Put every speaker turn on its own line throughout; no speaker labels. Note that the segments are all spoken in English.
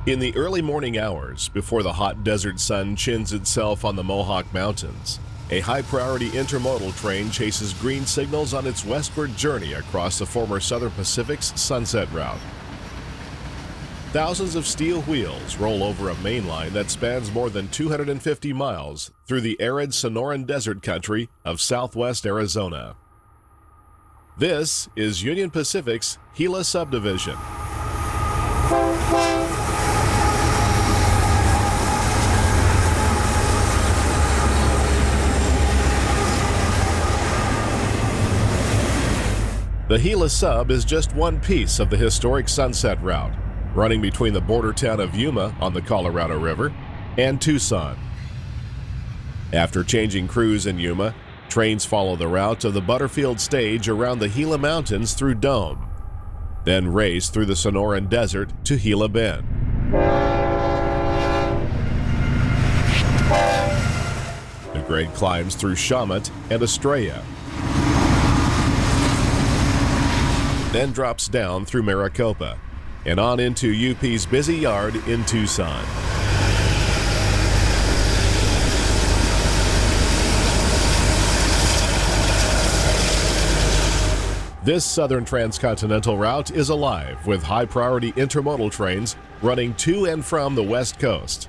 In the early morning hours, before the hot desert sun chins itself on the Mohawk Mountains, a high-priority intermodal train chases green signals on its westward journey across the former Southern Pacific's Sunset Route. Thousands of steel wheels roll over a main line that spans more than 250 miles through the arid Sonoran desert country of southwest Arizona. This is Union Pacific's Gila Subdivision. The Gila Sub is just one piece of the historic Sunset Route, running between the border town of Yuma on the Colorado River and Tucson. After changing crews in Yuma, trains follow the route of the Butterfield Stage around the Gila Mountains through Dome, then race through the Sonoran Desert to Gila Bend. The grade climbs through Shawmut and Estrella, then drops down through Maricopa and on into UP's busy yard in Tucson. This southern transcontinental route is alive with high-priority intermodal trains running to and from the West Coast.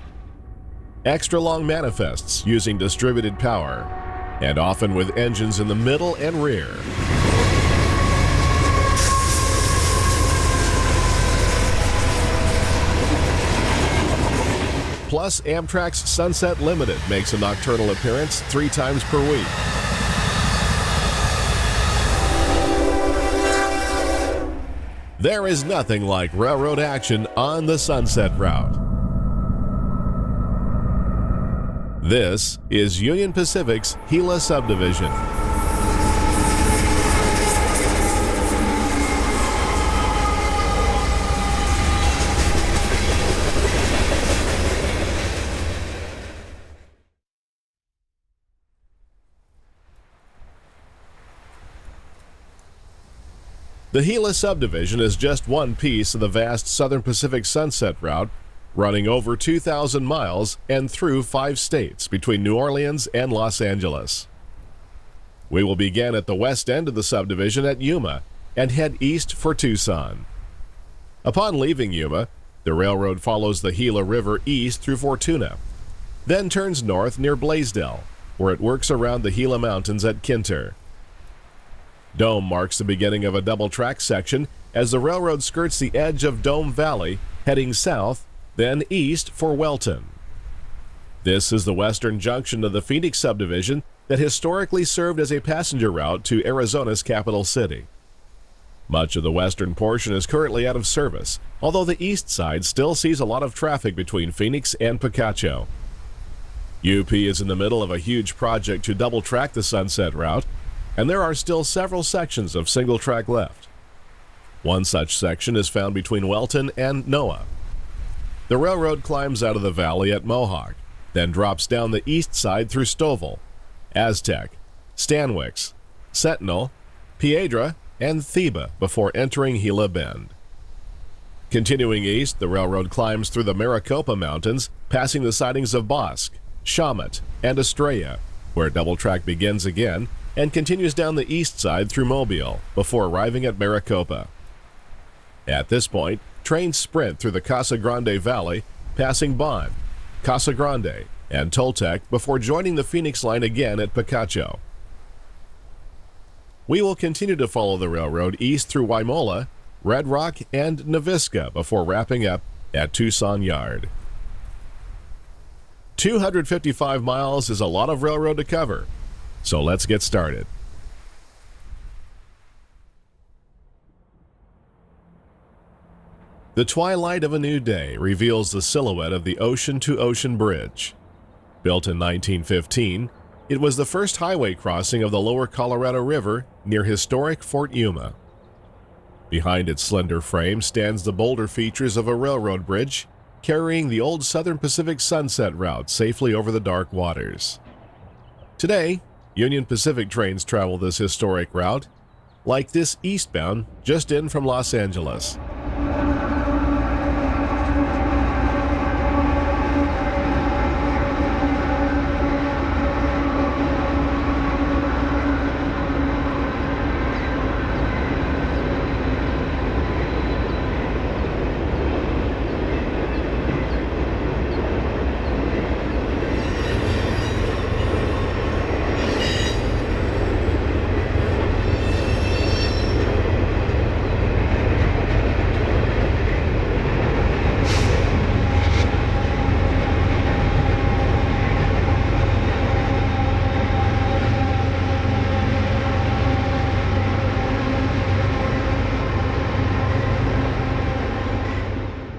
Extra-long manifests using distributed power, and often with engines in the middle and rear. Plus, Amtrak's Sunset Limited makes a nocturnal appearance 3 times per week. There is nothing like railroad action on the Sunset Route. This is Union Pacific's Gila Subdivision. The Gila Subdivision is just one piece of the vast Southern Pacific Sunset Route, running over 2,000 miles and through 5 states between New Orleans and Los Angeles. We will begin at the west end of the subdivision at Yuma and head east for Tucson. Upon leaving Yuma, the railroad follows the Gila River east through Fortuna, then turns north near Blaisdell, where it works around the Gila Mountains at Kinter. Dome marks the beginning of a double-track section as the railroad skirts the edge of Dome Valley, heading south, then east for Wellton. This is the western junction of the Phoenix subdivision that historically served as a passenger route to Arizona's capital city. Much of the western portion is currently out of service, although the east side still sees a lot of traffic between Phoenix and Picacho. UP is in the middle of a huge project to double-track the Sunset Route, and there are still several sections of single track left. One such section is found between Wellton and Noah. The railroad climbs out of the valley at Mohawk, then drops down the east side through Stovall, Aztec, Stanwix, Sentinel, Piedra, and Theba before entering Gila Bend. Continuing east, the railroad climbs through the Maricopa Mountains, passing the sidings of Bosque, Shawmut, and Estrella, where double track begins again, and continues down the east side through Mobile before arriving at Maricopa. At this point, trains sprint through the Casa Grande Valley, passing Bond, Casa Grande, and Toltec before joining the Phoenix line again at Picacho. We will continue to follow the railroad east through Waimola, Red Rock, and Navisca before wrapping up at Tucson Yard. 255 miles is a lot of railroad to cover, so let's get started. The twilight of a new day reveals the silhouette of the ocean-to-ocean bridge. Built in 1915, it was the first highway crossing of the lower Colorado River near historic Fort Yuma. Behind its slender frame stands the bolder features of a railroad bridge carrying the old Southern Pacific Sunset Route safely over the dark waters. Today, Union Pacific trains travel this historic route, like this eastbound just in from Los Angeles.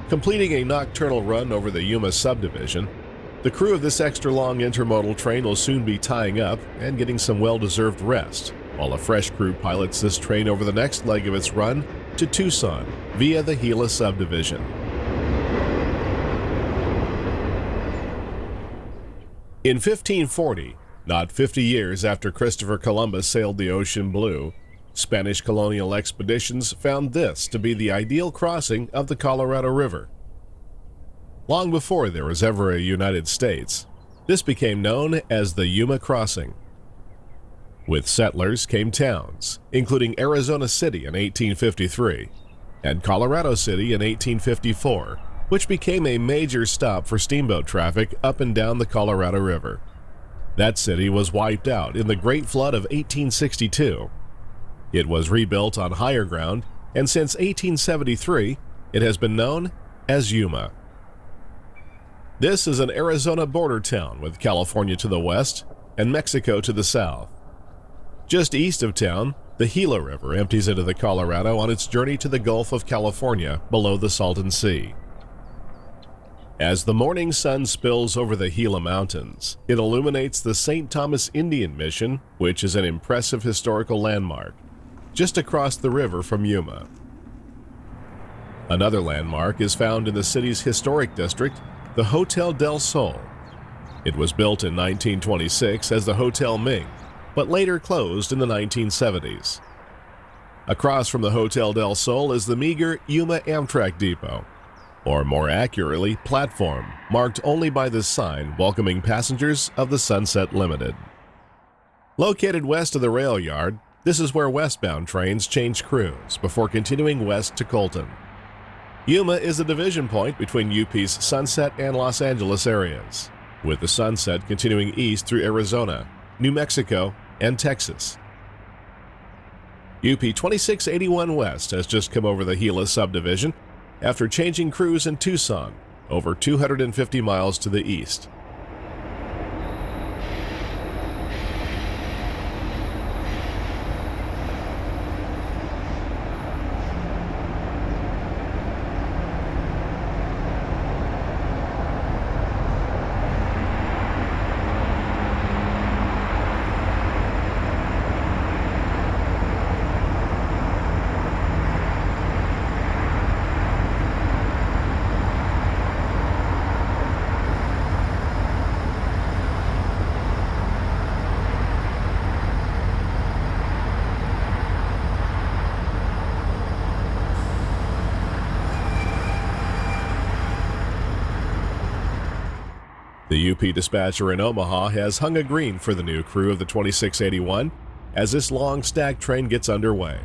Completing a nocturnal run over the Yuma Subdivision, the crew of this extra-long intermodal train will soon be tying up and getting some well-deserved rest, while a fresh crew pilots this train over the next leg of its run to Tucson via the Gila Subdivision. In 1540, not 50 years after Christopher Columbus sailed the ocean blue, Spanish colonial expeditions found this to be the ideal crossing of the Colorado River. Long before there was ever a United States, this became known as the Yuma Crossing. With settlers came towns, including Arizona City in 1853 and Colorado City in 1854, which became a major stop for steamboat traffic up and down the Colorado River. That city was wiped out in the Great Flood of 1862. It was rebuilt on higher ground, and since 1873, it has been known as Yuma. This is an Arizona border town with California to the west and Mexico to the south. Just east of town, the Gila River empties into the Colorado on its journey to the Gulf of California below the Salton Sea. As the morning sun spills over the Gila Mountains, it illuminates the St. Thomas Indian Mission, which is an impressive historical landmark, just across the river from Yuma. Another landmark is found in the city's historic district, the Hotel del Sol. It was built in 1926 as the Hotel Ming, but later closed in the 1970s. Across from the Hotel del Sol is the meager Yuma Amtrak Depot, or more accurately, platform, marked only by the sign welcoming passengers of the Sunset Limited. Located west of the rail yard, this is where westbound trains change crews before continuing west to Colton. Yuma is a division point between UP's Sunset and Los Angeles areas, with the Sunset continuing east through Arizona, New Mexico, and Texas. UP 2681 West has just come over the Gila Subdivision after changing crews in Tucson, over 250 miles to the east. The UP dispatcher in Omaha has hung a green for the new crew of the 2681 as this long stack train gets underway.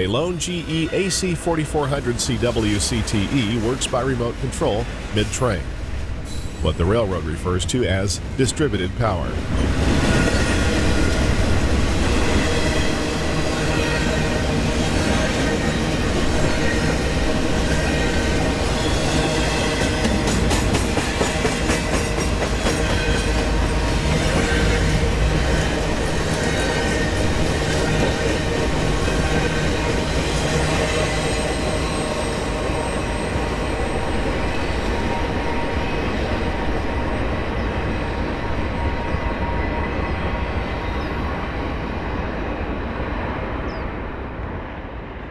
a lone GE AC 4400 CWCTE works by remote control mid-train, what the railroad refers to as distributed power.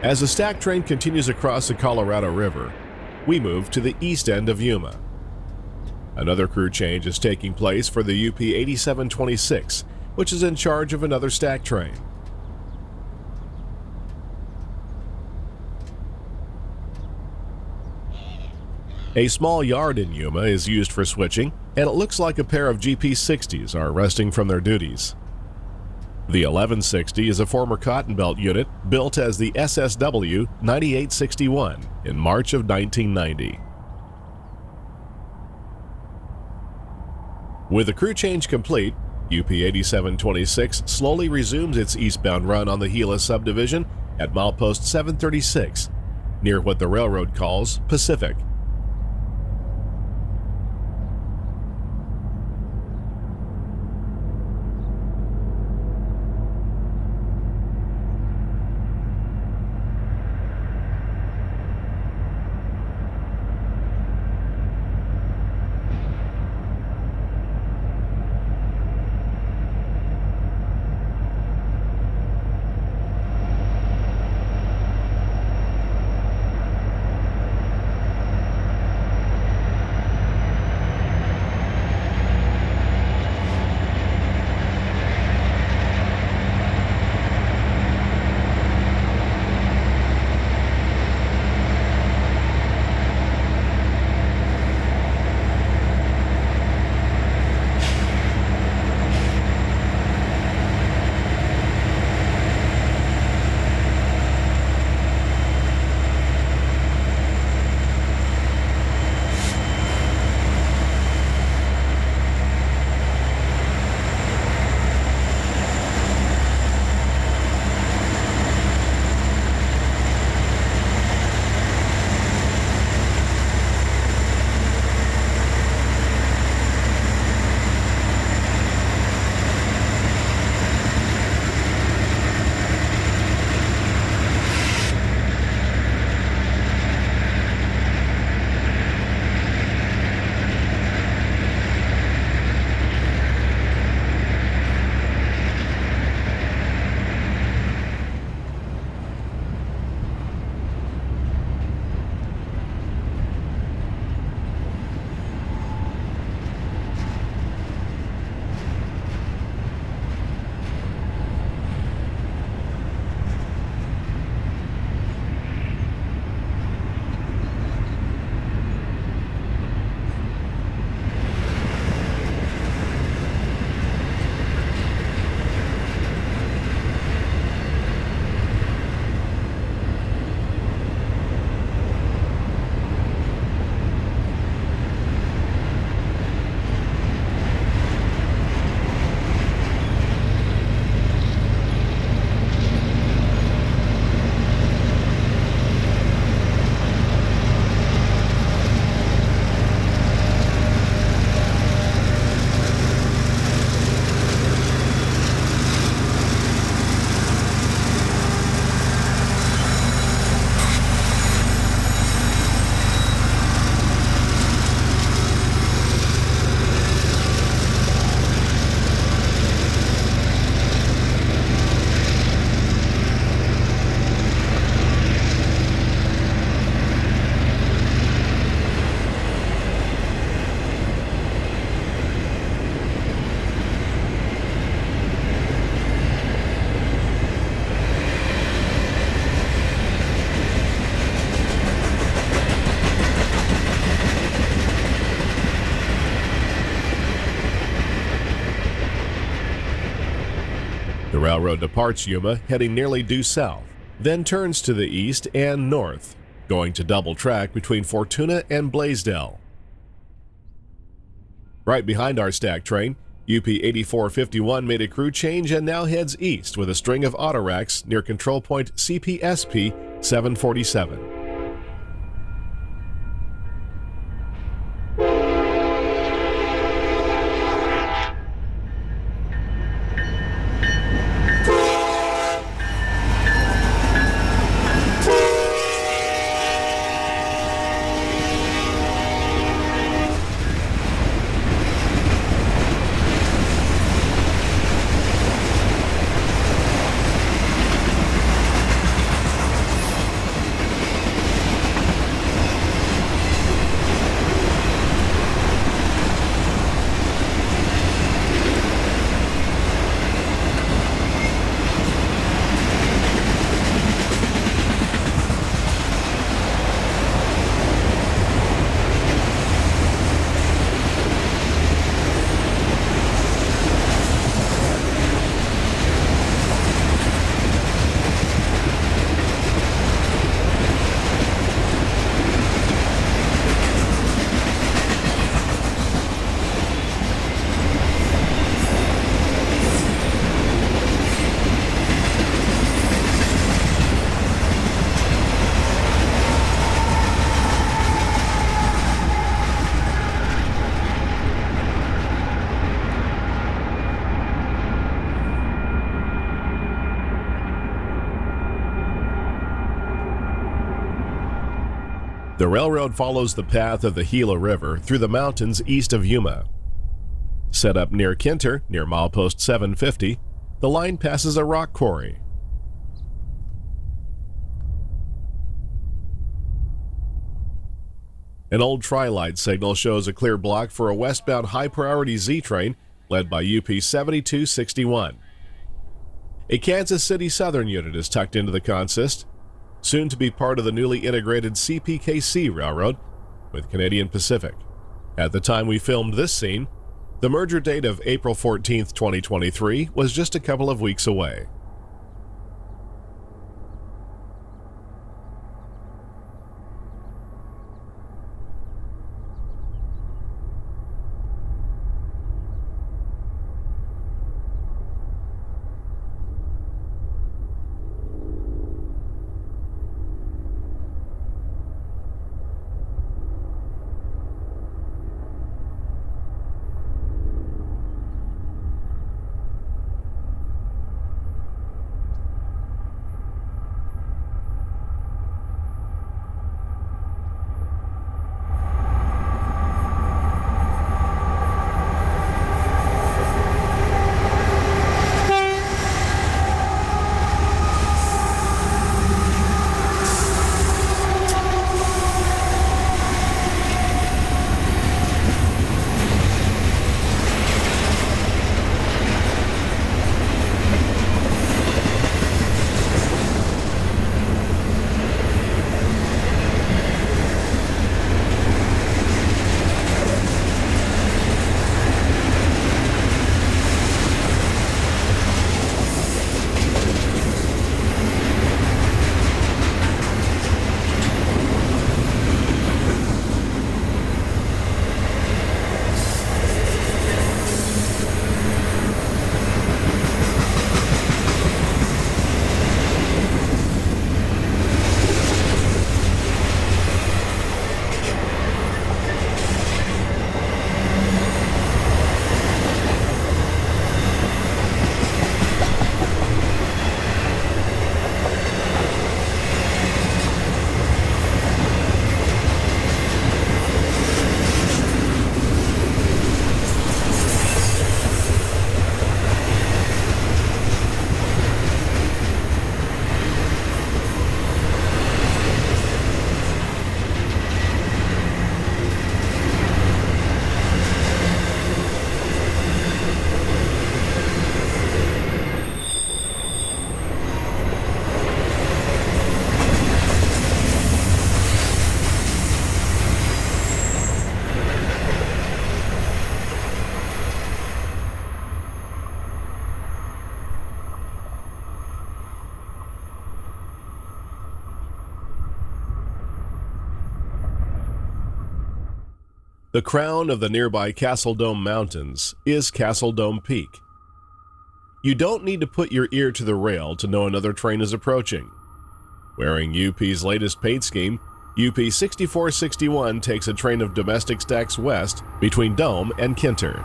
As the stack train continues across the Colorado River, we move to the east end of Yuma. Another crew change is taking place for the UP 8726, which is in charge of another stack train. A small yard in Yuma is used for switching, and it looks like a pair of GP60s are resting from their duties. The 1160 is a former Cotton Belt unit built as the SSW 9861 in March of 1990. With the crew change complete, UP 8726 slowly resumes its eastbound run on the Gila Subdivision at milepost 736, near what the railroad calls Pacific. The railroad departs Yuma, heading nearly due south, then turns to the east and north, going to double track between Fortuna and Blaisdell. Right behind our stack train, UP 8451 made a crew change and now heads east with a string of autoracks near control point CPSP 747. The railroad follows the path of the Gila River through the mountains east of Yuma. Set up near Kinter, near milepost 750, the line passes a rock quarry. An old tri-light signal shows a clear block for a westbound high-priority Z train led by UP 7261. A Kansas City Southern unit is tucked into the consist, soon to be part of the newly integrated CPKC Railroad with Canadian Pacific. At the time we filmed this scene, the merger date of April 14, 2023 was just a couple of weeks away. The crown of the nearby Dome Mountains is Dome Peak. You don't need to put your ear to the rail to know another train is approaching. Wearing UP's latest paint scheme, UP 6461 takes a train of domestic stacks west between Dome and Kinter.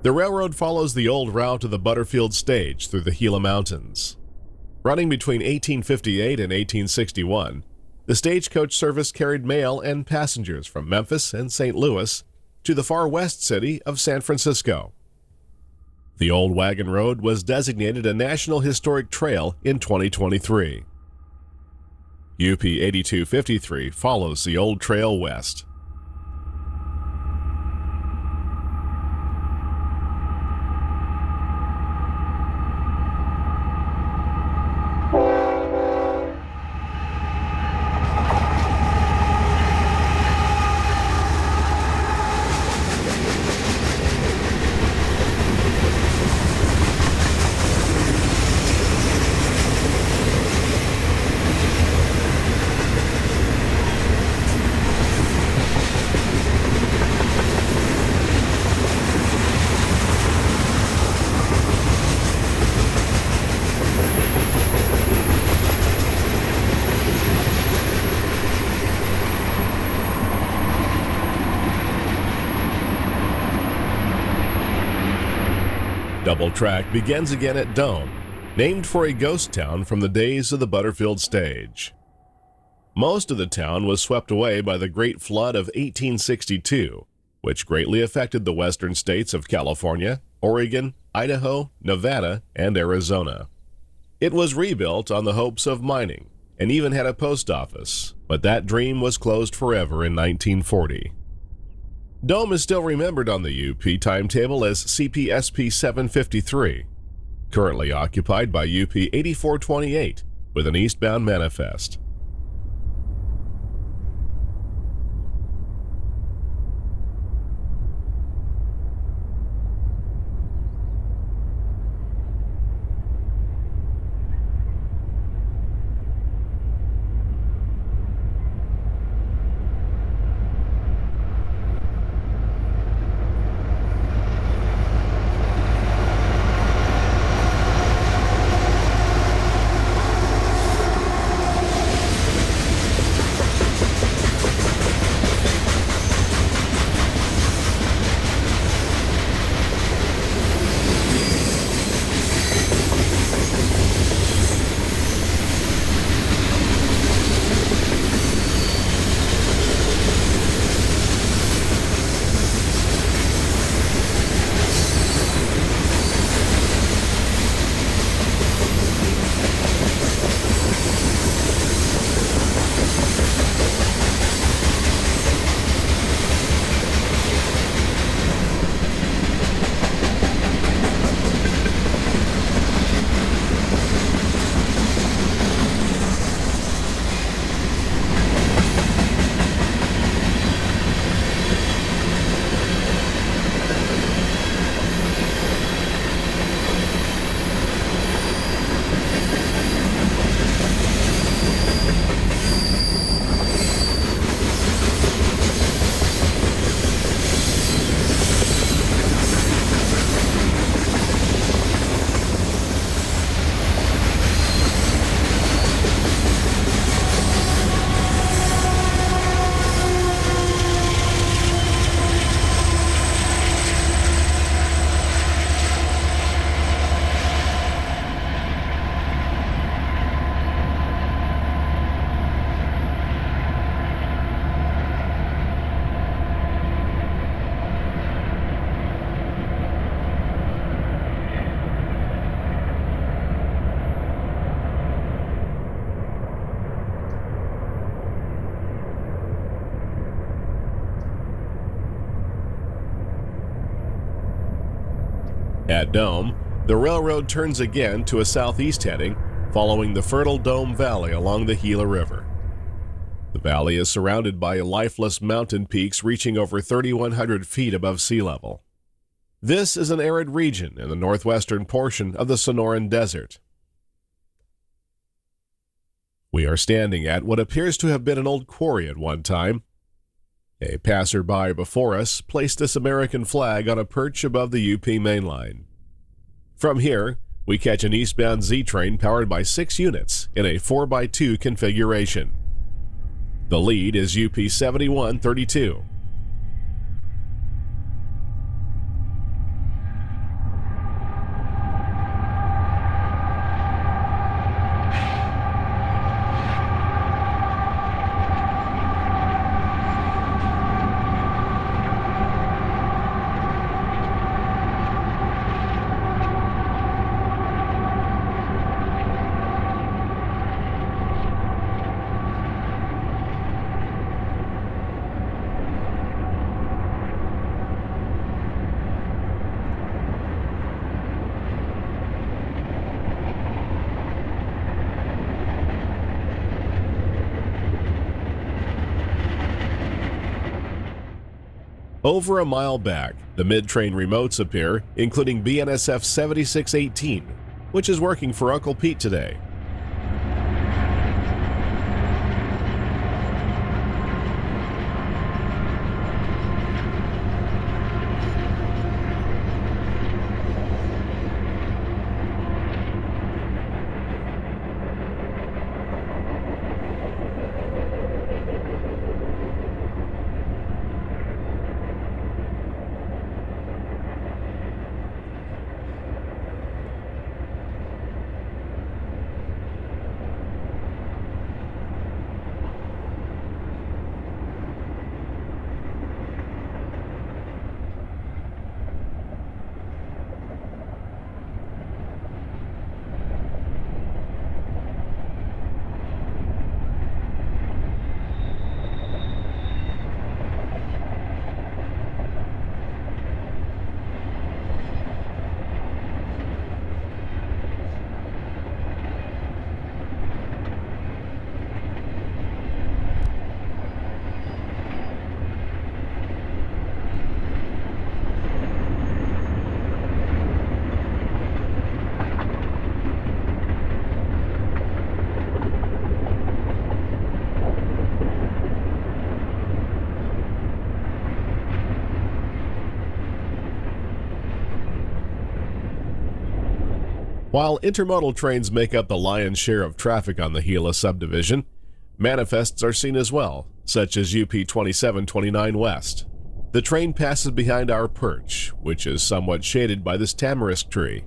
The railroad follows the old route of the Butterfield Stage through the Gila Mountains. Running between 1858 and 1861, the stagecoach service carried mail and passengers from Memphis and St. Louis to the far west city of San Francisco. The old wagon road was designated a National Historic Trail in 2023. UP 8253 follows the old trail west. Double track begins again at Dome, named for a ghost town from the days of the Butterfield Stage. Most of the town was swept away by the Great Flood of 1862, which greatly affected the western states of California, Oregon, Idaho, Nevada, and Arizona. It was rebuilt on the hopes of mining and even had a post office, but that dream was closed forever in 1940. Dome is still remembered on the UP timetable as CPSP 753, currently occupied by UP 8428 with an eastbound manifest. At Dome, the railroad turns again to a southeast heading, following the fertile Dome Valley along the Gila River. The valley is surrounded by lifeless mountain peaks reaching over 3,100 feet above sea level. This is an arid region in the northwestern portion of the Sonoran Desert. We are standing at what appears to have been an old quarry at one time. A passerby before us placed this American flag on a perch above the UP mainline. From here, we catch an eastbound Z train powered by 6 units in a 4x2 configuration. The lead is UP 7132. Over a mile back, the mid-train remotes appear, including BNSF 7618, which is working for Uncle Pete today. While intermodal trains make up the lion's share of traffic on the Gila Subdivision, manifests are seen as well, such as UP 2729 West. The train passes behind our perch, which is somewhat shaded by this tamarisk tree.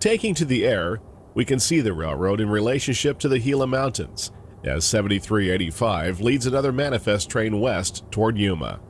Taking to the air, we can see the railroad in relationship to the Gila Mountains, as 7385 leads another manifest train west toward Yuma.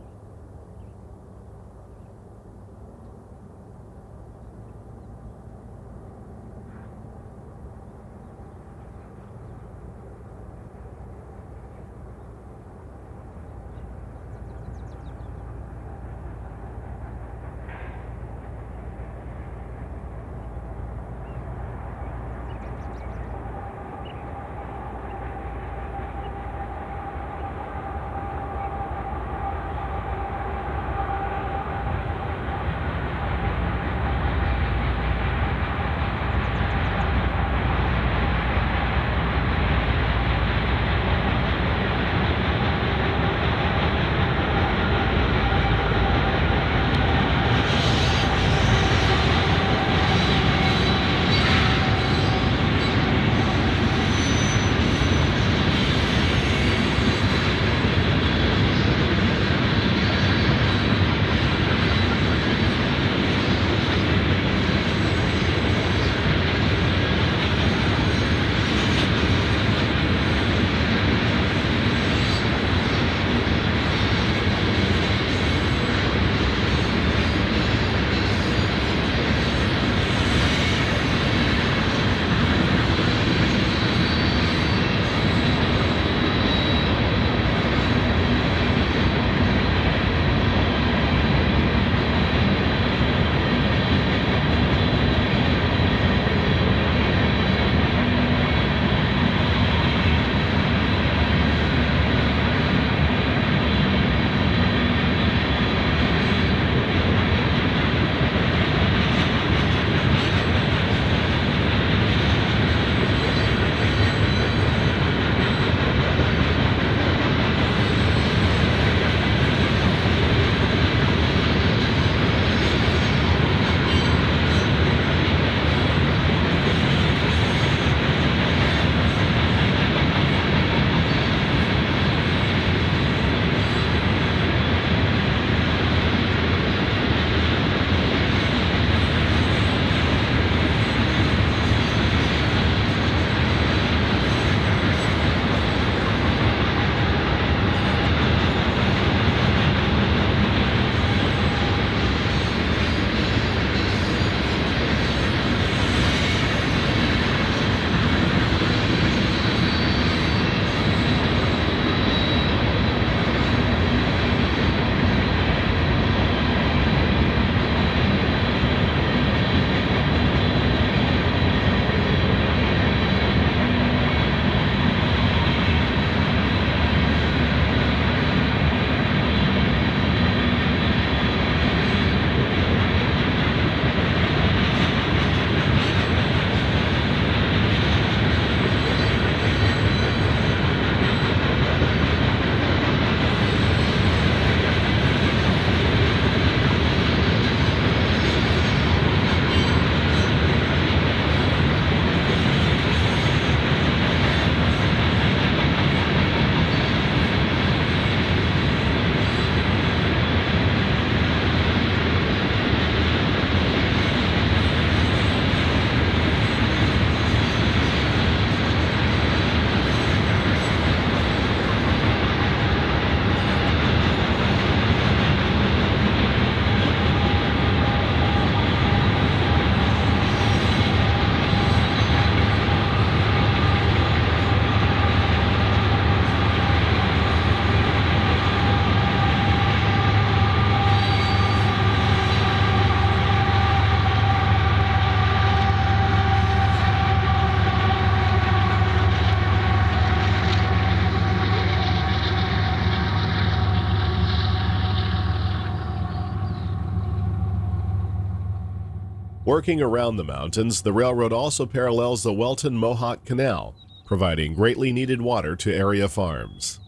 Working around the mountains, the railroad also parallels the Wellton-Mohawk Canal, providing greatly needed water to area farms.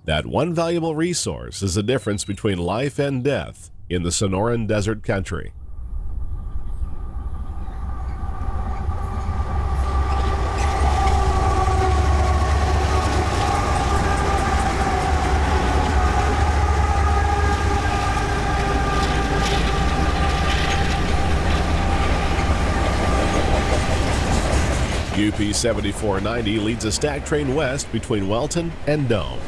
That one valuable resource is the difference between life and death in the Sonoran Desert country. UP 7490 leads a stack train west between Wellton and Dome.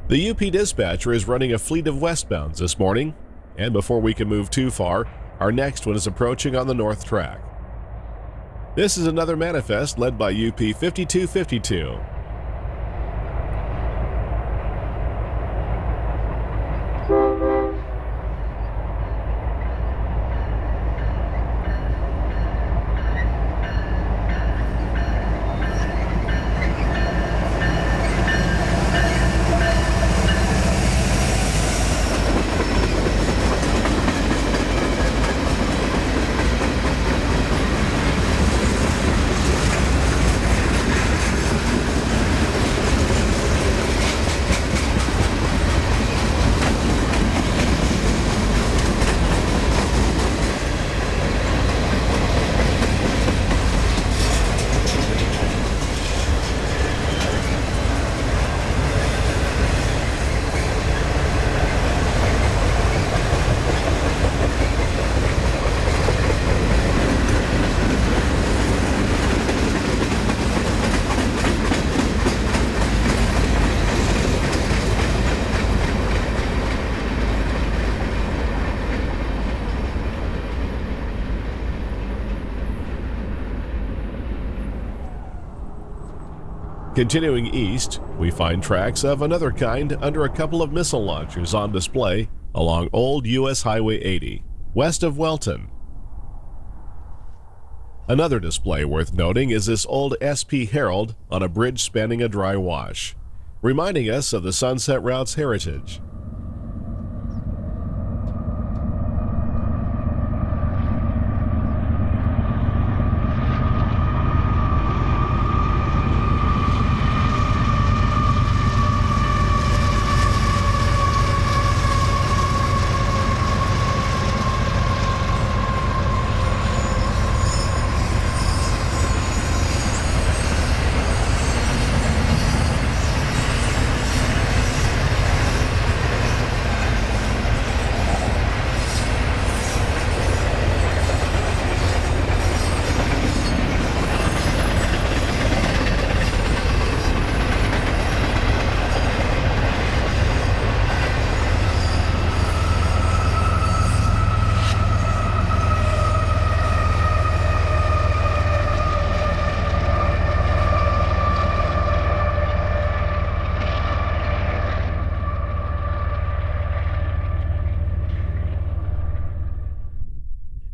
The UP dispatcher is running a fleet of westbounds this morning, and before we can move too far, our next one is approaching on the north track. This is another manifest led by UP 5252. Continuing east, we find tracks of another kind under a couple of missile launchers on display along Old U.S. Highway 80, west of Wellton. Another display worth noting is this old SP Herald on a bridge spanning a dry wash, reminding us of the Sunset Route's heritage.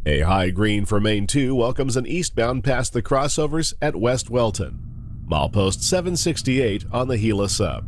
A high green for Main 2 welcomes an eastbound past the crossovers at West Wellton. Milepost 768 on the Gila Sub.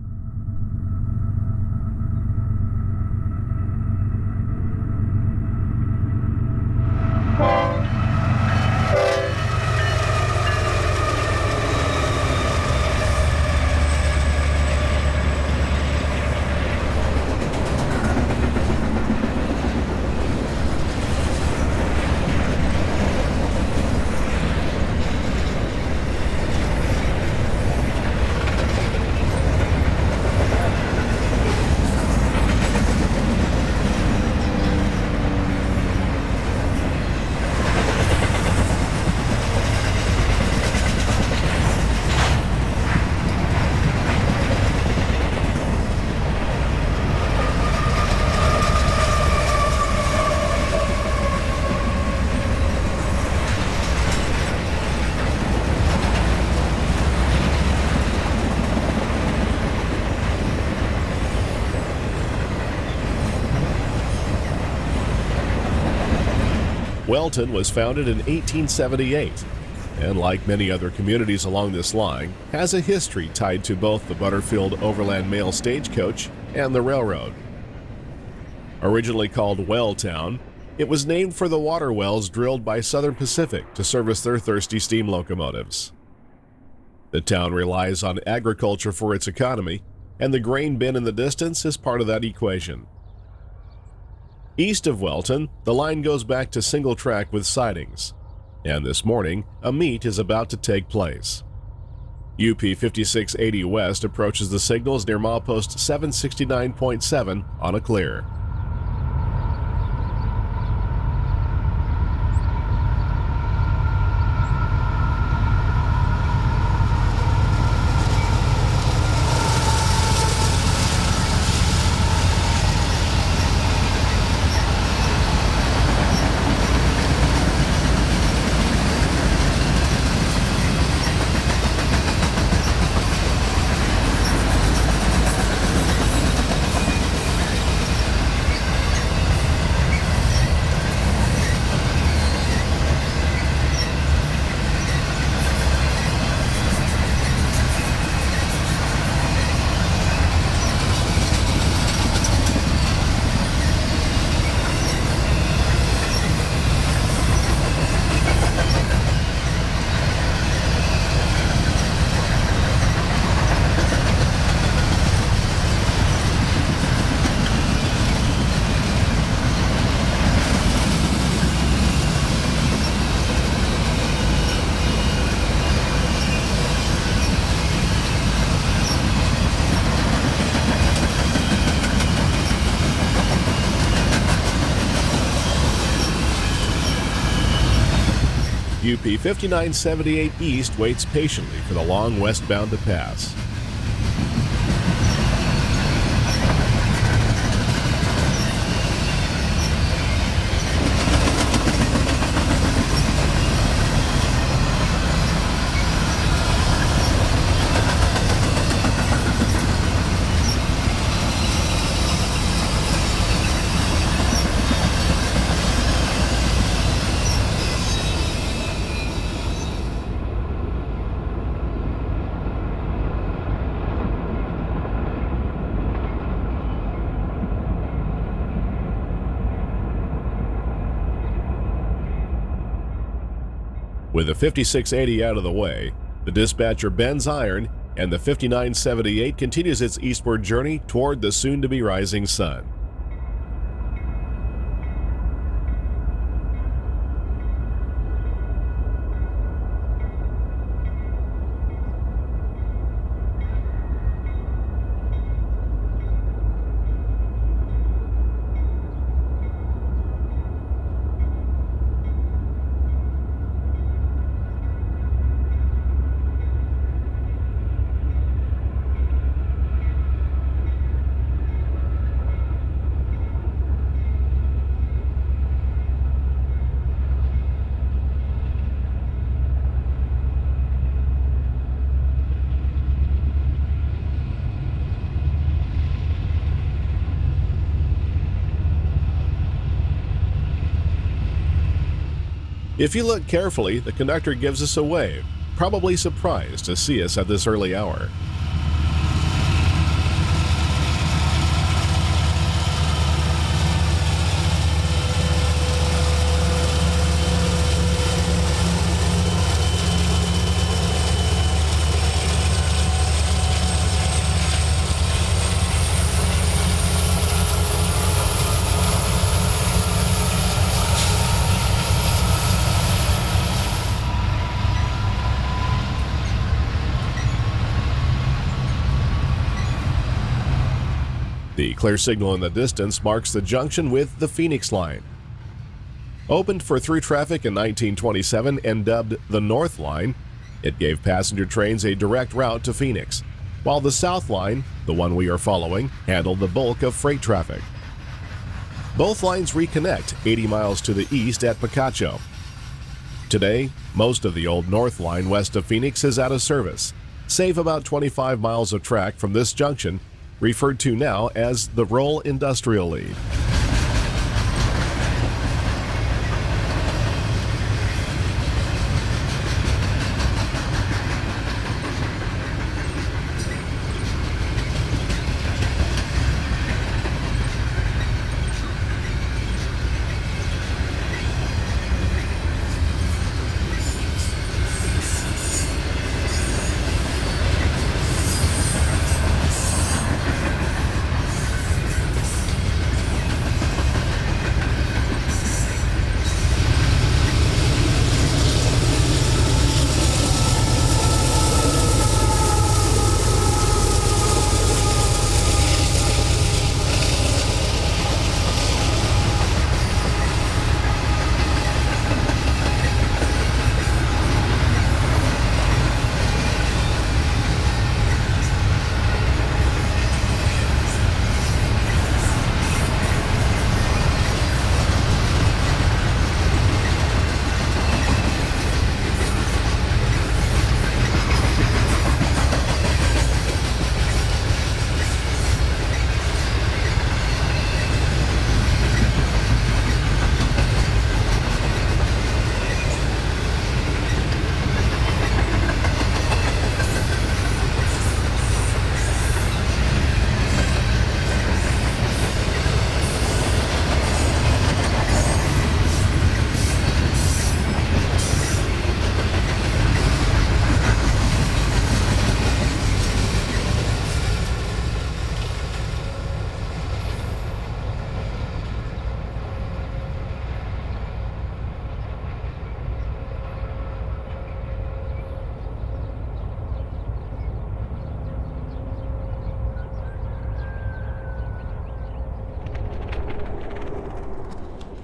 Wellton was founded in 1878, and like many other communities along this line, has a history tied to both the Butterfield Overland Mail Stagecoach and the railroad. Originally called Welltown, it was named for the water wells drilled by Southern Pacific to service their thirsty steam locomotives. The town relies on agriculture for its economy, and the grain bin in the distance is part of that equation. East of Wellton, the line goes back to single track with sidings, and this morning, a meet is about to take place. UP 5680 West approaches the signals near milepost 769.7 on a clear. UP 5978 East waits patiently for the long westbound to pass. With the 5680 out of the way, the dispatcher bends iron, and the 5978 continues its eastward journey toward the soon-to-be rising sun. If you look carefully, the conductor gives us a wave, probably surprised to see us at this early hour. The clear signal in the distance marks the junction with the Phoenix Line. Opened for through traffic in 1927 and dubbed the North Line, it gave passenger trains a direct route to Phoenix, while the South Line, the one we are following, handled the bulk of freight traffic. Both lines reconnect 80 miles to the east at Picacho. Today, most of the old North Line west of Phoenix is out of service, save about 25 miles of track from this junction, referred to now as the Roll Industrial Lead.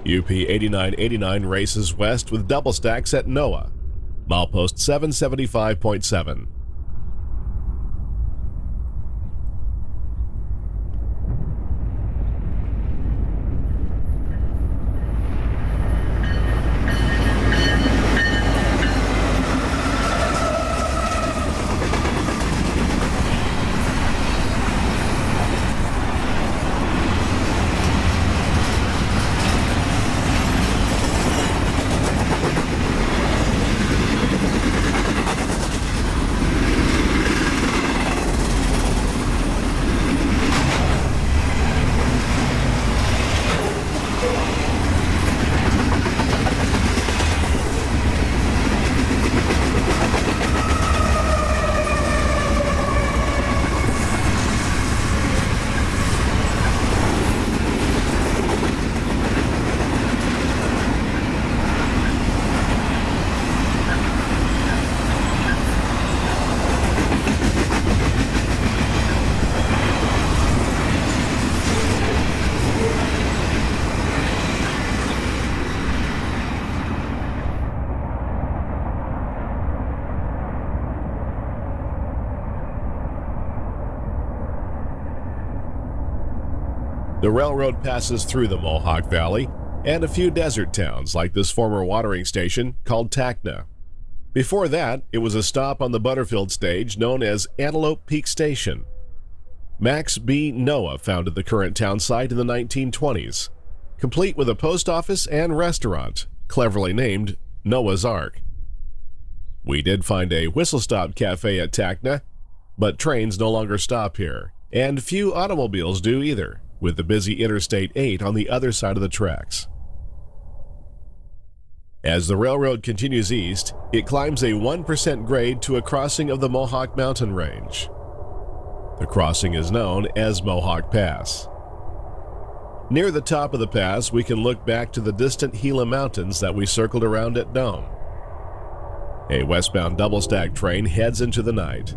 UP 8989 races west with double stacks at Noah, milepost 775.7. The railroad passes through the Mohawk Valley and a few desert towns like this former watering station called Tacna. Before that, it was a stop on the Butterfield Stage known as Antelope Peak Station. Max B. Noah founded the current town site in the 1920s, complete with a post office and restaurant, cleverly named Noah's Ark. We did find a whistle-stop cafe at Tacna, but trains no longer stop here, and few automobiles do either, with the busy Interstate 8 on the other side of the tracks. As the railroad continues east, it climbs a 1% grade to a crossing of the Mohawk mountain range. The crossing is known as Mohawk Pass. Near the top of the pass, we can look back to the distant Gila Mountains that we circled around at Dome. A westbound double-stack train heads into the night.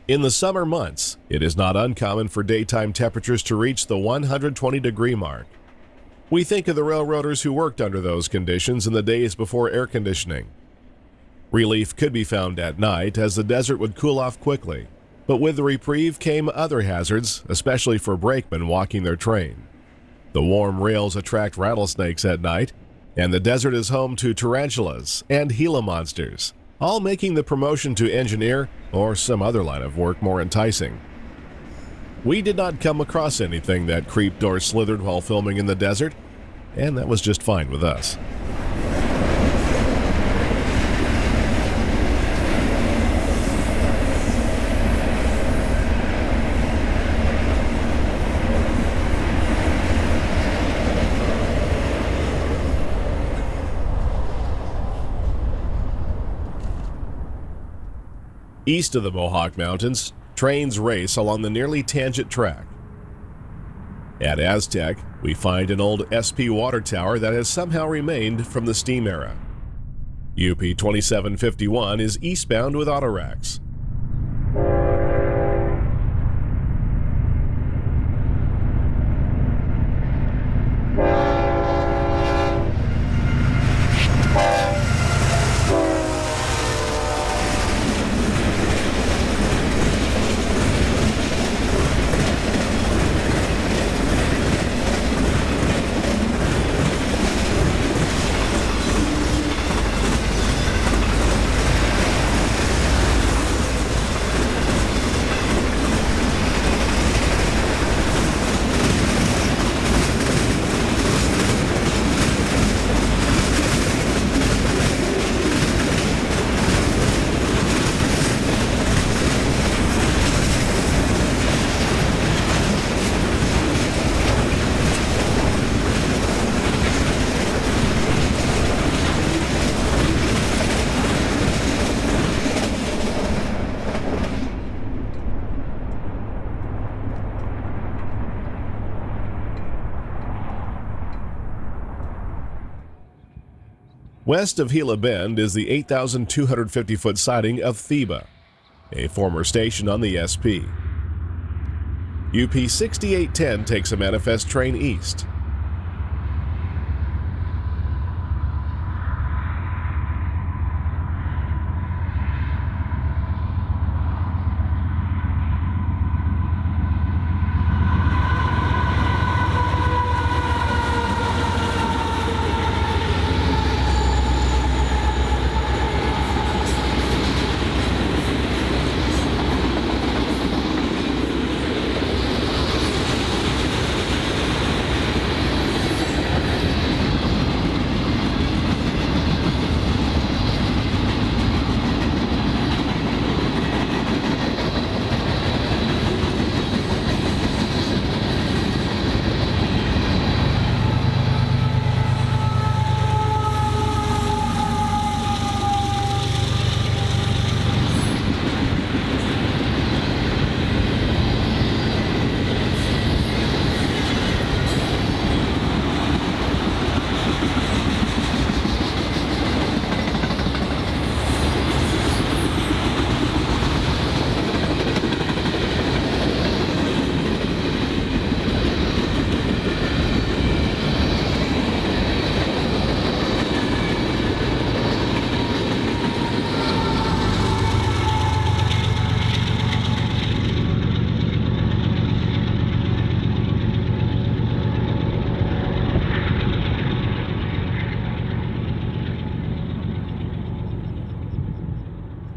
In the summer months, it is not uncommon for daytime temperatures to reach the 120-degree mark. We think of the railroaders who worked under those conditions in the days before air conditioning. Relief could be found at night as the desert would cool off quickly, but with the reprieve came other hazards, especially for brakemen walking their train. The warm rails attract rattlesnakes at night, and the desert is home to tarantulas and Gila monsters, all making the promotion to engineer or some other line of work more enticing. We did not come across anything that creeped or slithered while filming in the desert, and that was just fine with us. East of the Mohawk Mountains, trains race along the nearly tangent track. At Aztec, we find an old SP water tower that has somehow remained from the steam era. UP 2751 is eastbound with autoracks. West of Gila Bend is the 8,250-foot siding of Theba, a former station on the SP. UP 6810 takes a manifest train east.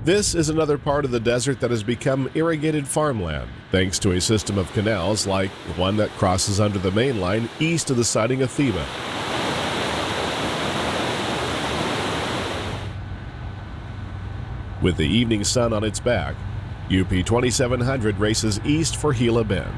This is another part of the desert that has become irrigated farmland, thanks to a system of canals like the one that crosses under the main line east of the siding of Theba. With the evening sun on its back, UP 2700 races east for Gila Bend.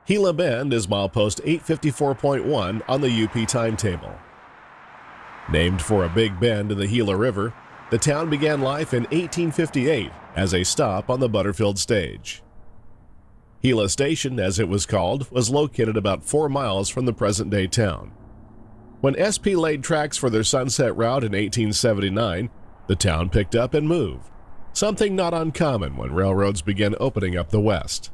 Gila Bend is milepost 854.1 on the UP timetable. Named for a big bend in the Gila River, the town began life in 1858 as a stop on the Butterfield Stage. Gila Station, as it was called, was located about 4 miles from the present-day town. When SP laid tracks for their sunset route in 1879, the town picked up and moved, something not uncommon when railroads began opening up the West.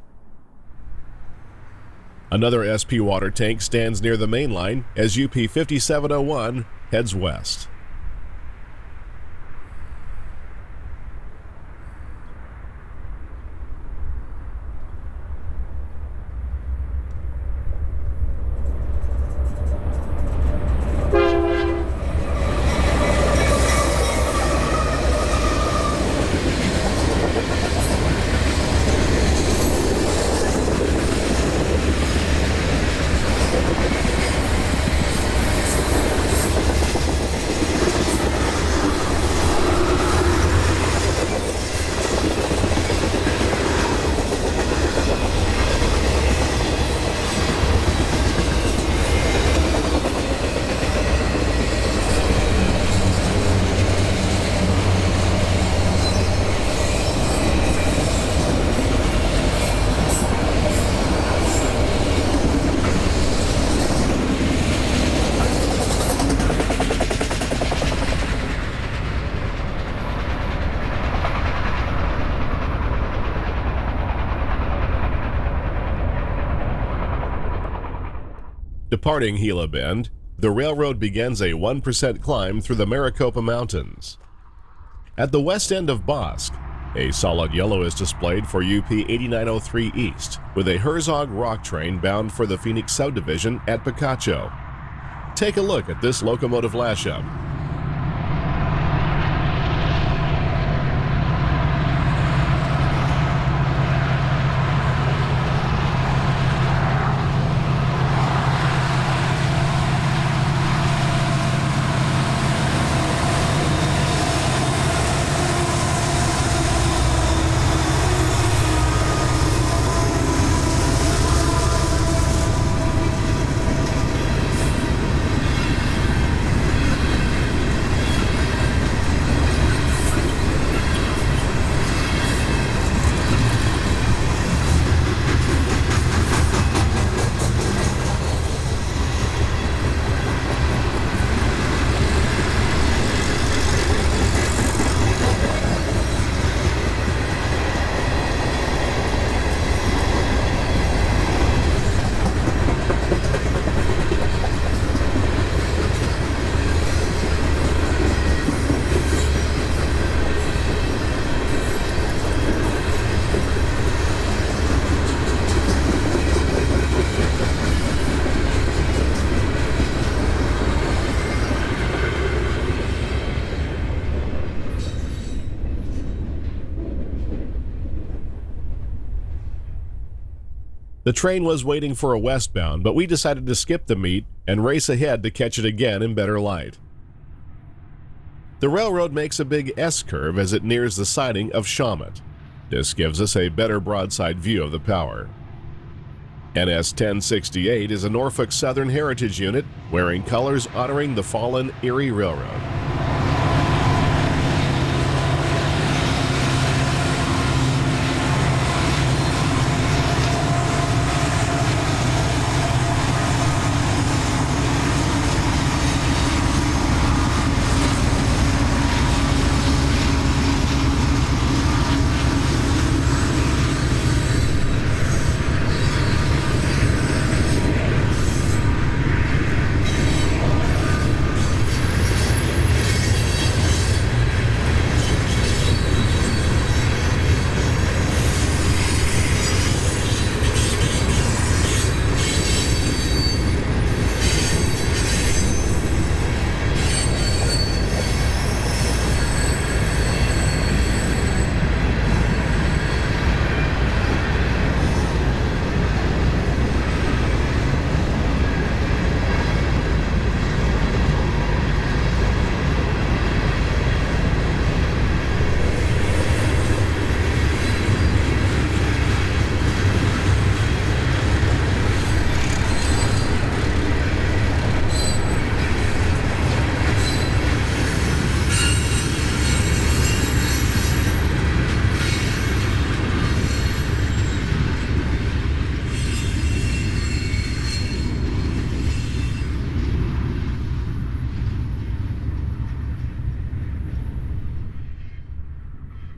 Another SP water tank stands near the main line as UP 5701 heads west. Departing Gila Bend, the railroad begins a 1% climb through the Maricopa Mountains. At the west end of Bosque, a solid yellow is displayed for UP 8903 East, with a Herzog rock train bound for the Phoenix Subdivision at Picacho. Take a look at this locomotive lash-up. The train was waiting for a westbound, but we decided to skip the meet and race ahead to catch it again in better light. The railroad makes a big S-curve as it nears the siding of Shawmut. This gives us a better broadside view of the power. NS 1068 is a Norfolk Southern Heritage unit wearing colors honoring the fallen Erie Railroad.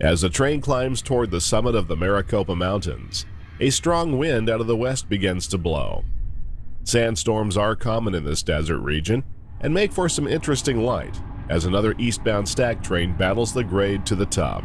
As the train climbs toward the summit of the Maricopa Mountains, a strong wind out of the west begins to blow. Sandstorms are common in this desert region and make for some interesting light as another eastbound stack train battles the grade to the top.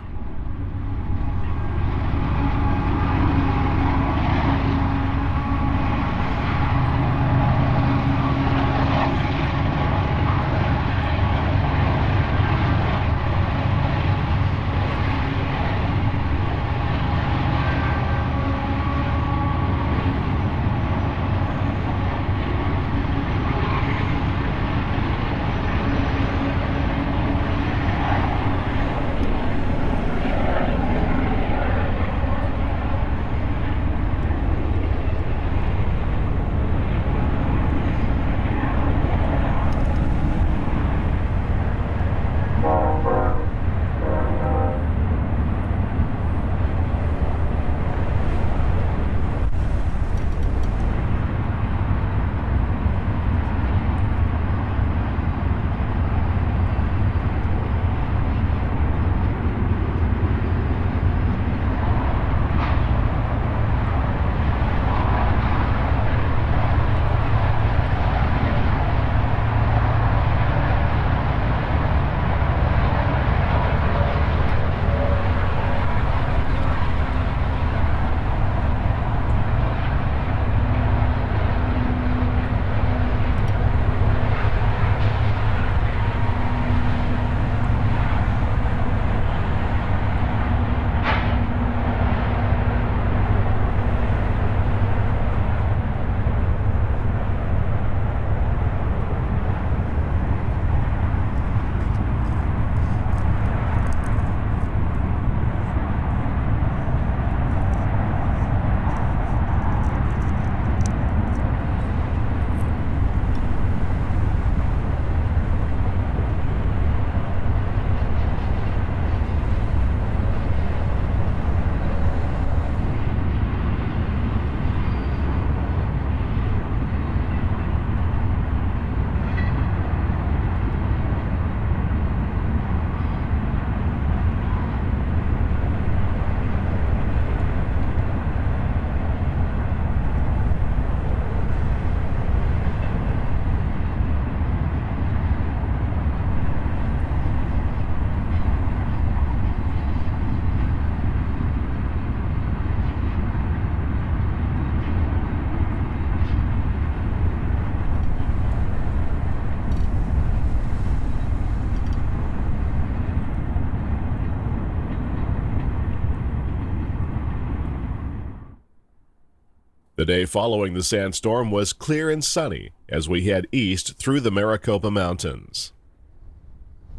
The day following the sandstorm was clear and sunny as we head east through the Maricopa Mountains.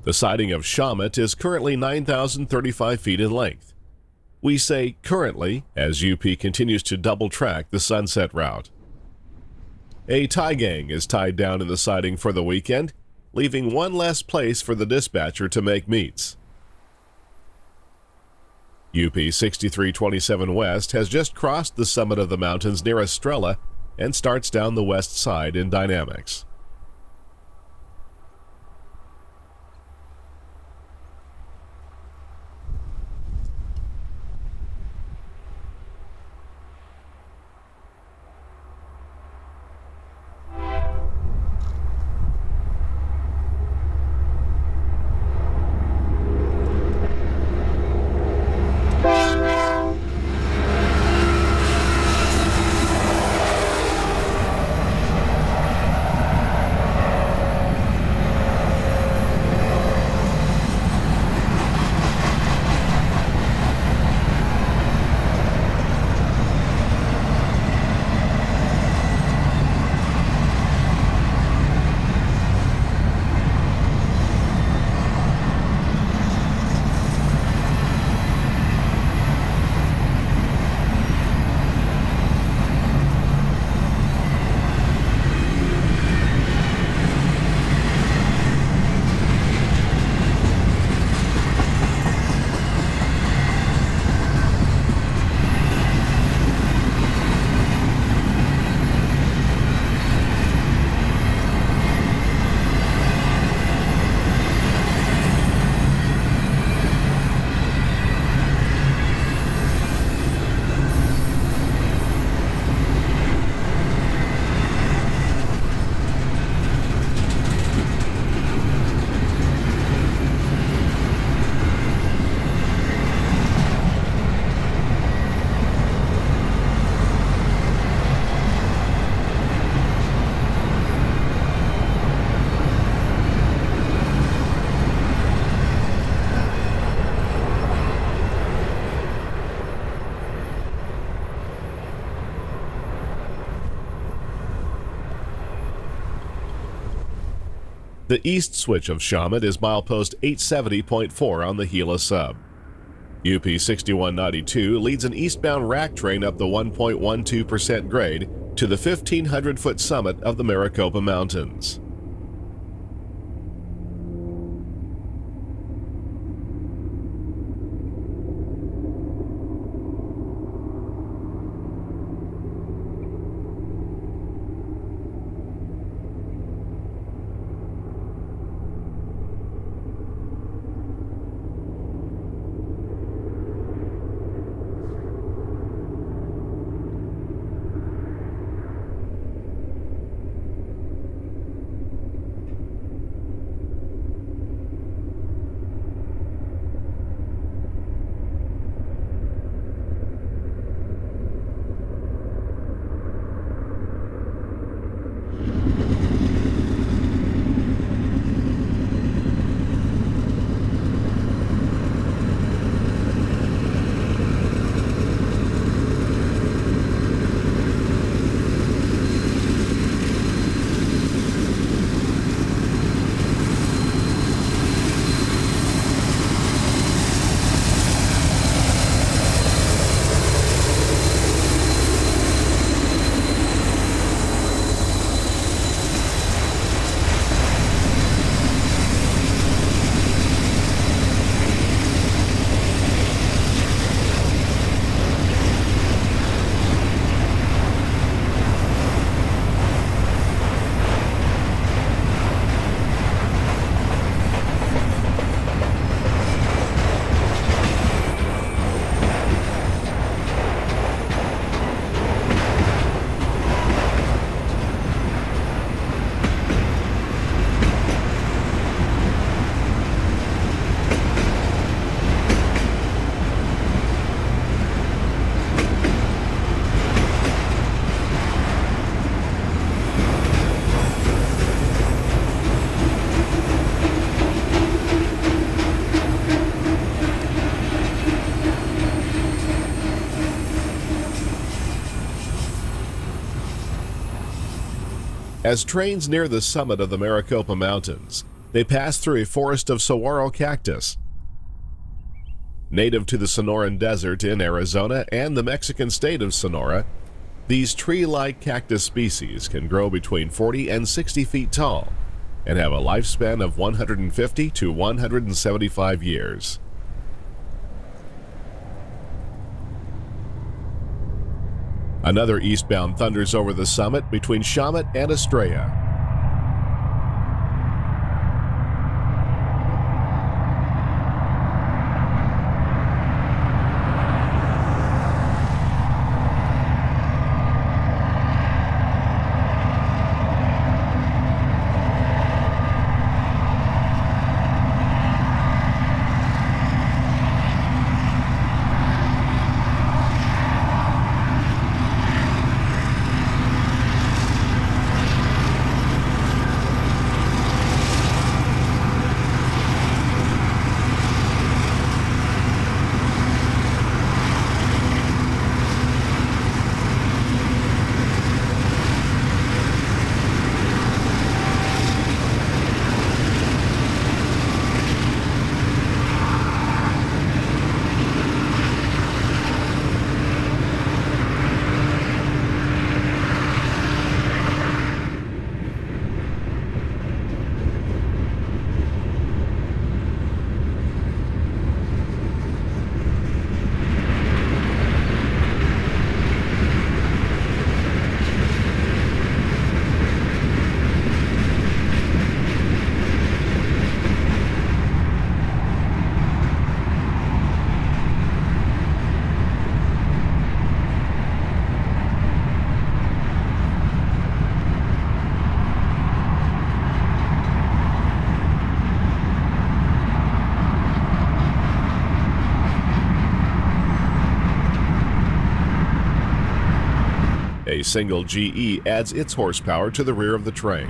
The sighting of Shawmut is currently 9,035 feet in length. We say currently as UP continues to double-track the sunset route. A tie gang is tied down in the sighting for the weekend, leaving one less place for the dispatcher to make meets. UP 6327 West has just crossed the summit of the mountains near Estrella and starts down the west side in dynamics. The east switch of Shawmut is milepost 870.4 on the Gila Sub. UP 6192 leads an eastbound rack train up the 1.12% grade to the 1,500-foot summit of the Maricopa Mountains. As trains near the summit of the Maricopa Mountains, they pass through a forest of saguaro cactus. Native to the Sonoran Desert in Arizona and the Mexican state of Sonora, these tree-like cactus species can grow between 40 and 60 feet tall and have a lifespan of 150 to 175 years. Another eastbound thunders over the summit between Shawmut and Estrella. A single GE adds its horsepower to the rear of the train.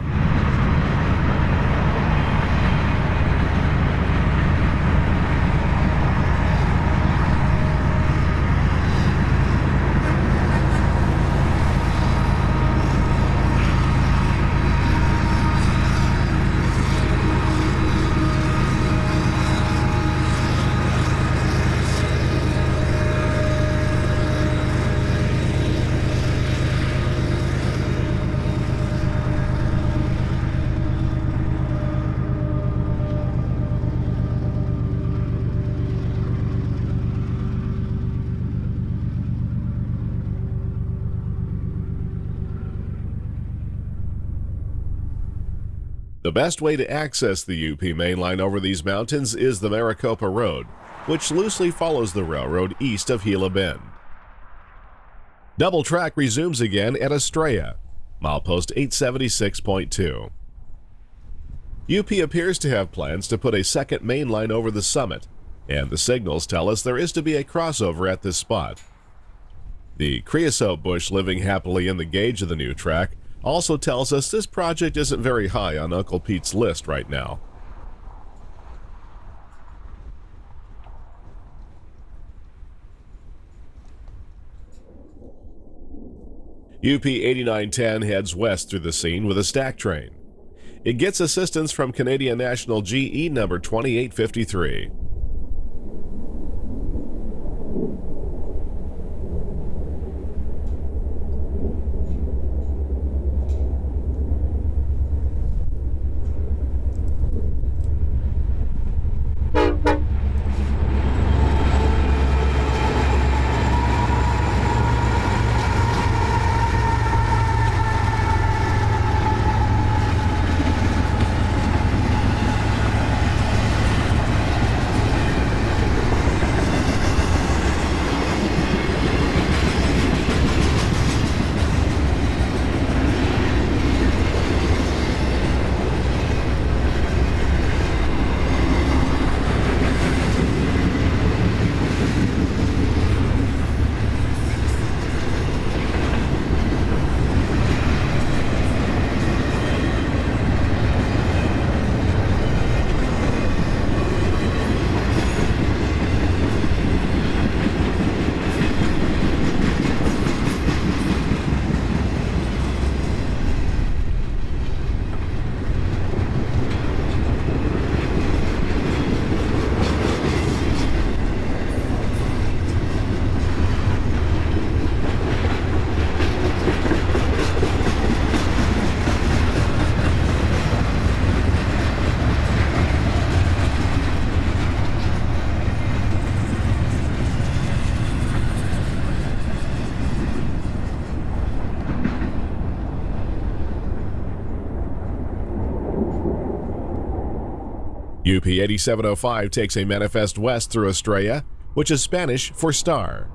The best way to access the UP mainline over these mountains is the Maricopa Road, which loosely follows the railroad east of Gila Bend. Double track resumes again at Estrella, milepost 876.2. UP appears to have plans to put a second main line over the summit, and the signals tell us there is to be a crossover at this spot. The creosote bush living happily in the gauge of the new track also tells us this project isn't very high on Uncle Pete's list right now. UP 8910 heads west through the scene with a stack train. It gets assistance from Canadian National GE number 2853. UP 8705 takes a manifest west through Estrella, which is Spanish for star.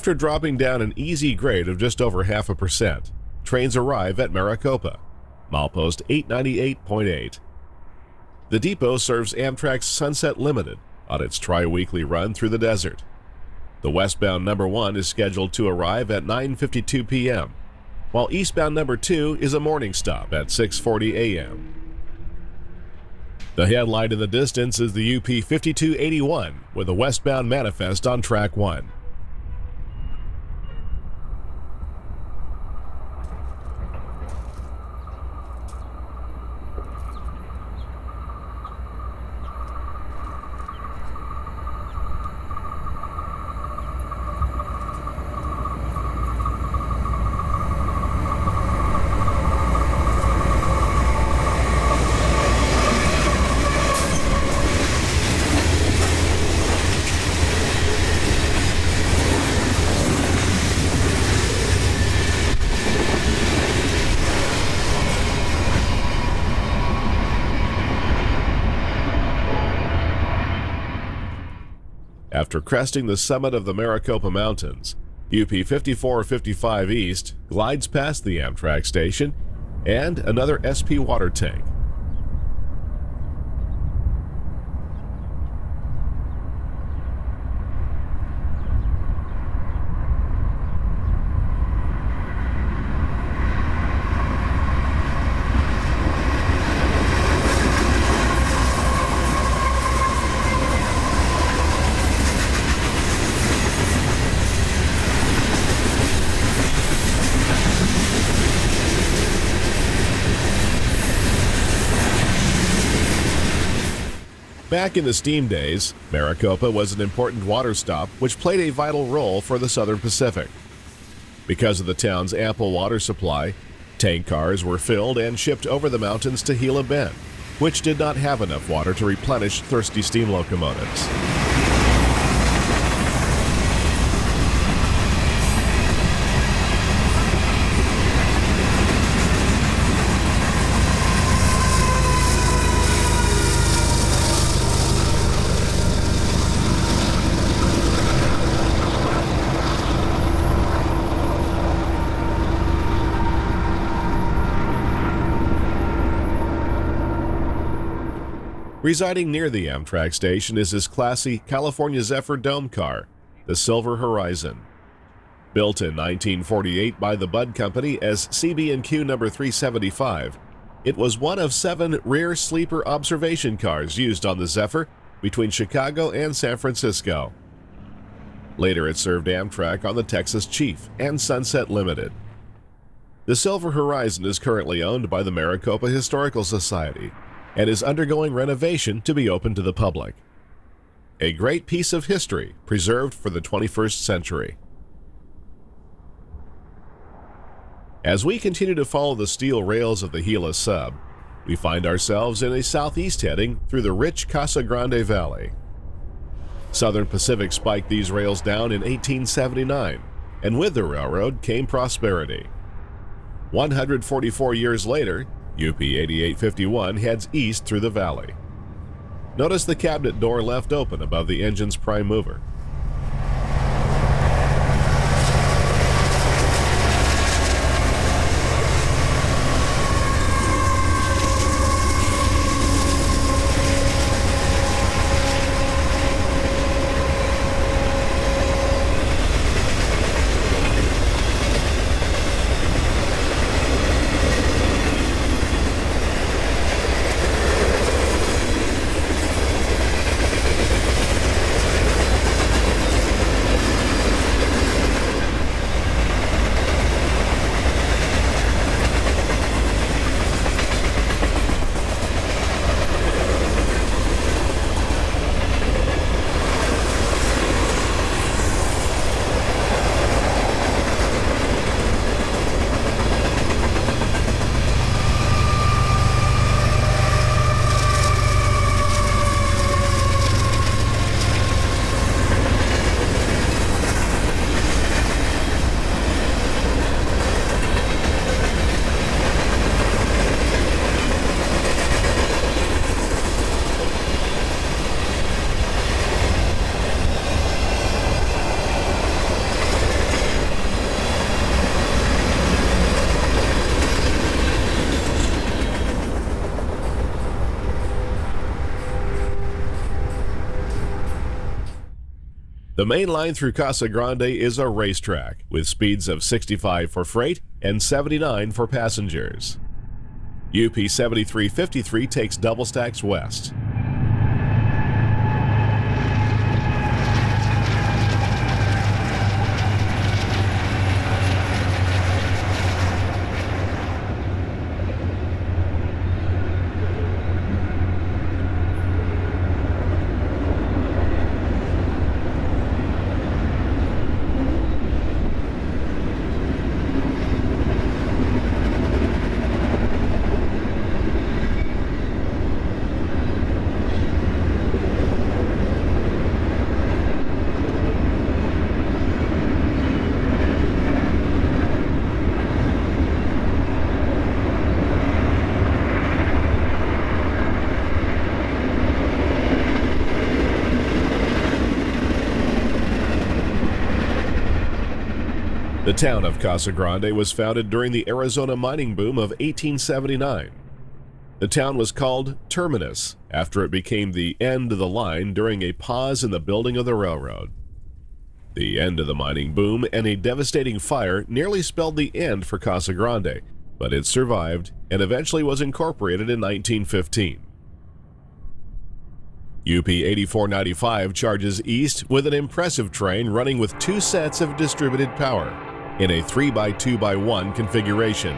After dropping down an easy grade of just over 0.5%, trains arrive at Maricopa, milepost 898.8. The depot serves Amtrak's Sunset Limited on its tri-weekly run through the desert. The westbound number 1 is scheduled to arrive at 9:52 p.m., while eastbound number 2 is a morning stop at 6:40 a.m. The headlight in the distance is the UP 5281 with a westbound manifest on track 1. After cresting the summit of the Maricopa Mountains, UP 5455 East glides past the Amtrak station and another SP water tank. Back in the steam days, Maricopa was an important water stop which played a vital role for the Southern Pacific. Because of the town's ample water supply, tank cars were filled and shipped over the mountains to Gila Bend, which did not have enough water to replenish thirsty steam locomotives. Residing near the Amtrak station is his classy California Zephyr Dome car, the Silver Horizon. Built in 1948 by the Budd Company as CB&Q number 375, it was one of 7 rear sleeper observation cars used on the Zephyr between Chicago and San Francisco. Later it served Amtrak on the Texas Chief and Sunset Limited. The Silver Horizon is currently owned by the Maricopa Historical Society and is undergoing renovation to be open to the public. A great piece of history preserved for the 21st century. As we continue to follow the steel rails of the Gila Sub, we find ourselves in a southeast heading through the rich Casa Grande Valley. Southern Pacific spiked these rails down in 1879, and with the railroad came prosperity. 144 years later, UP 8851 heads east through the valley. Notice the cabinet door left open above the engine's prime mover. The main line through Casa Grande is a racetrack with speeds of 65 for freight and 79 for passengers. UP 7353 takes double stacks west. The town of Casa Grande was founded during the Arizona mining boom of 1879. The town was called Terminus after it became the end of the line during a pause in the building of the railroad. The end of the mining boom and a devastating fire nearly spelled the end for Casa Grande, but it survived and eventually was incorporated in 1915. UP 8495 charges east with an impressive train running with two sets of distributed power in a 3x2x1 configuration.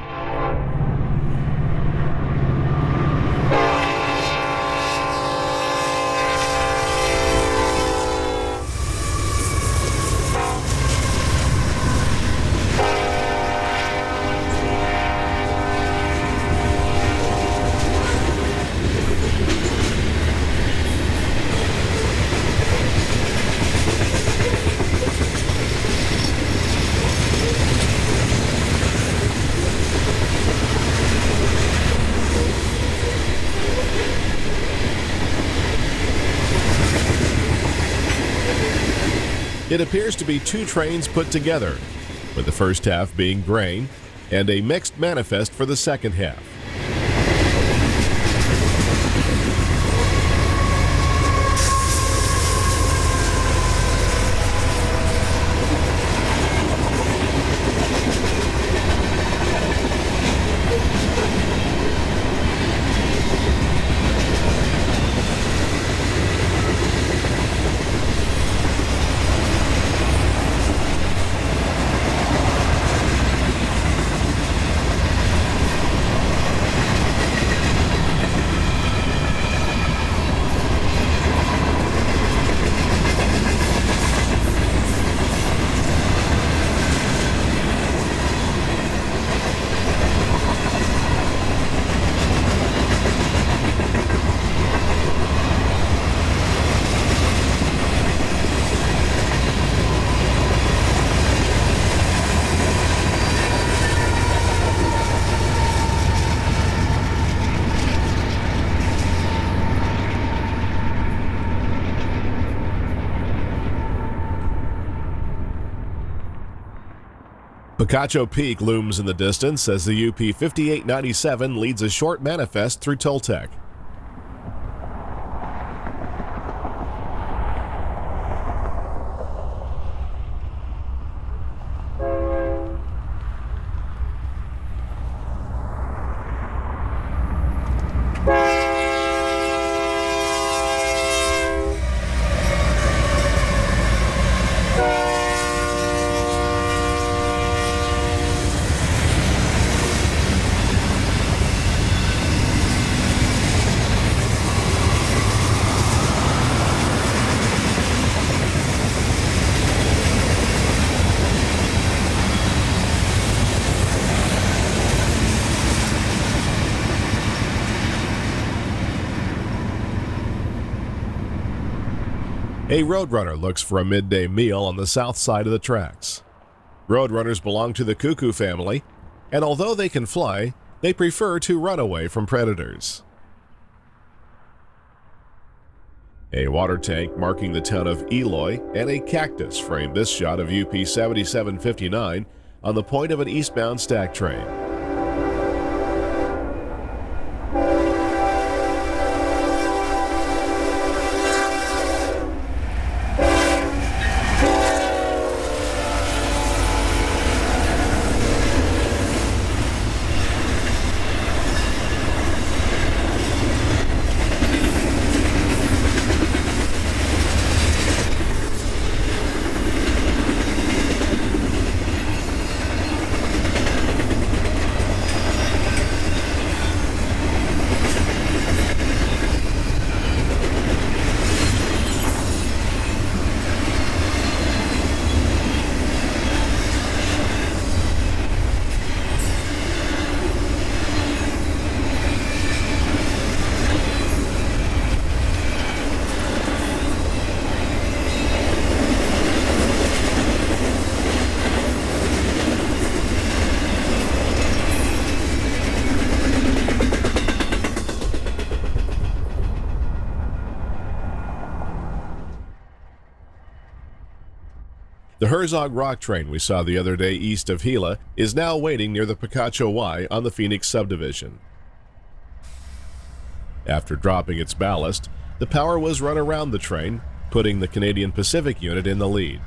It appears to be two trains put together, with the first half being grain and a mixed manifest for the second half. Picacho Peak looms in the distance as the UP 5897 leads a short manifest through Toltec. A roadrunner looks for a midday meal on the south side of the tracks. Roadrunners belong to the cuckoo family, and although they can fly, they prefer to run away from predators. A water tank marking the town of Eloy and a cactus frame this shot of UP 7759 on the point of an eastbound stack train. The Herzog rock train we saw the other day east of Gila is now waiting near the Picacho Y on the Phoenix Subdivision. After dropping its ballast, the power was run around the train, putting the Canadian Pacific unit in the lead.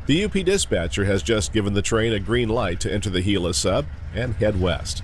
The UP dispatcher has just given the train a green light to enter the Gila Sub and head west.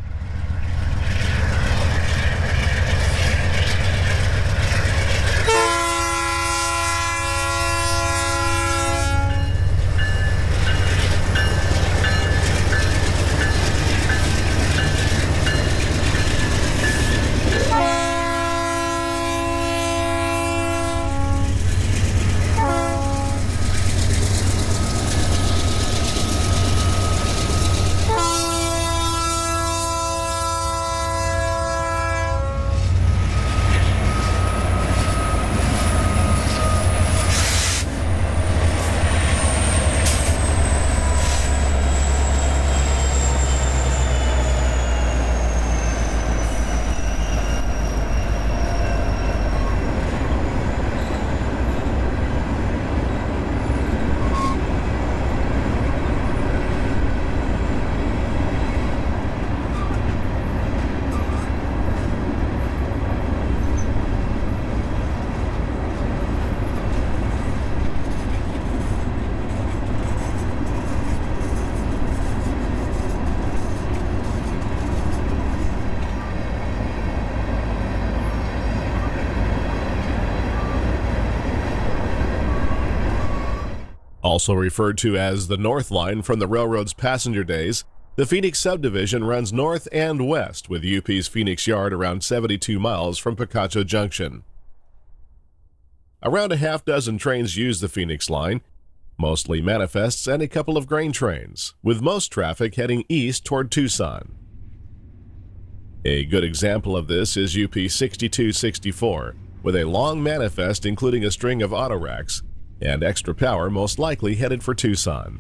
Also referred to as the North Line from the railroad's passenger days, the Phoenix Subdivision runs north and west with UP's Phoenix Yard around 72 miles from Picacho Junction. Around a half dozen trains use the Phoenix Line, mostly manifests and a couple of grain trains, with most traffic heading east toward Tucson. A good example of this is UP 6264, with a long manifest including a string of auto racks, and extra power most likely headed for Tucson.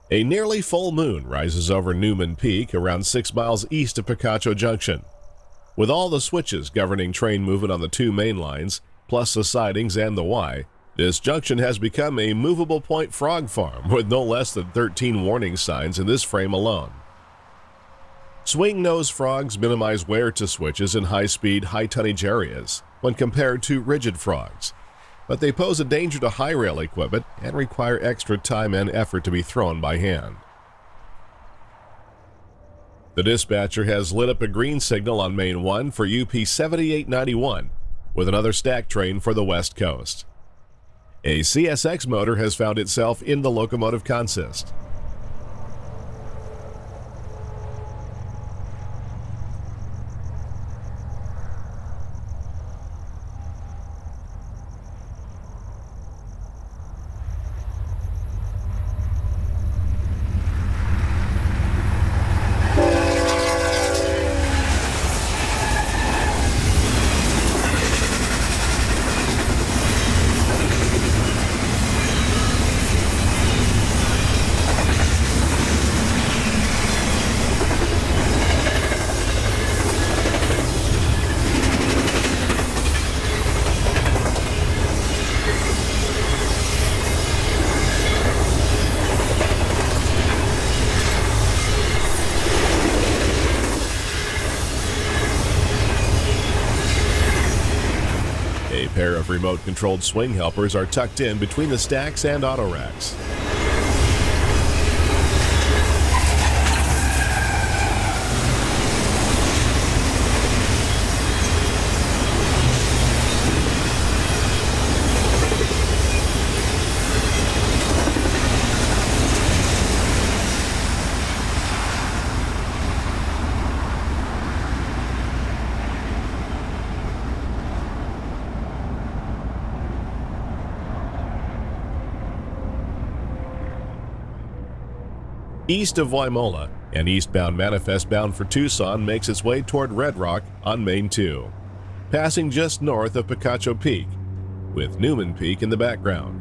A nearly full moon rises over Newman Peak around 6 miles east of Picacho Junction. With all the switches governing train movement on the two main lines, plus the sidings and the Y, this junction has become a movable point frog farm with no less than 13 warning signs in this frame alone. Swing-nose frogs minimize wear to switches in high-speed, high-tonnage areas when compared to rigid frogs, but they pose a danger to high-rail equipment and require extra time and effort to be thrown by hand. The dispatcher has lit up a green signal on Main 1 for UP 7891 with another stack train for the West Coast. A CSX motor has found itself in the locomotive consist. of remote-controlled swing helpers are tucked in between the stacks and auto racks. East of Waimola, an eastbound manifest bound for Tucson makes its way toward Red Rock on Main 2, passing just north of Picacho Peak, with Newman Peak in the background.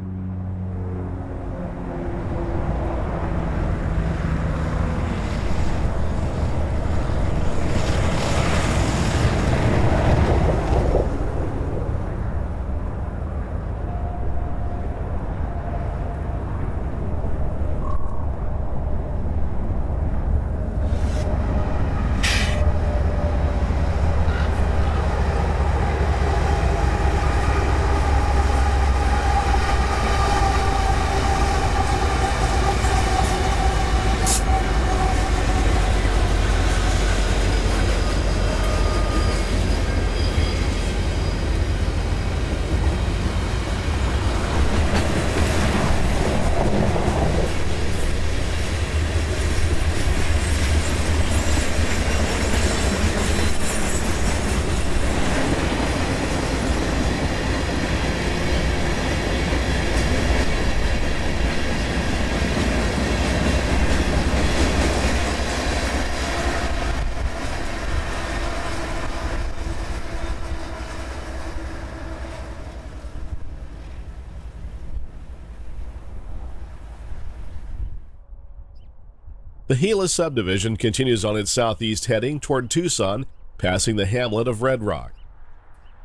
The Gila Subdivision continues on its southeast heading toward Tucson, passing the hamlet of Red Rock.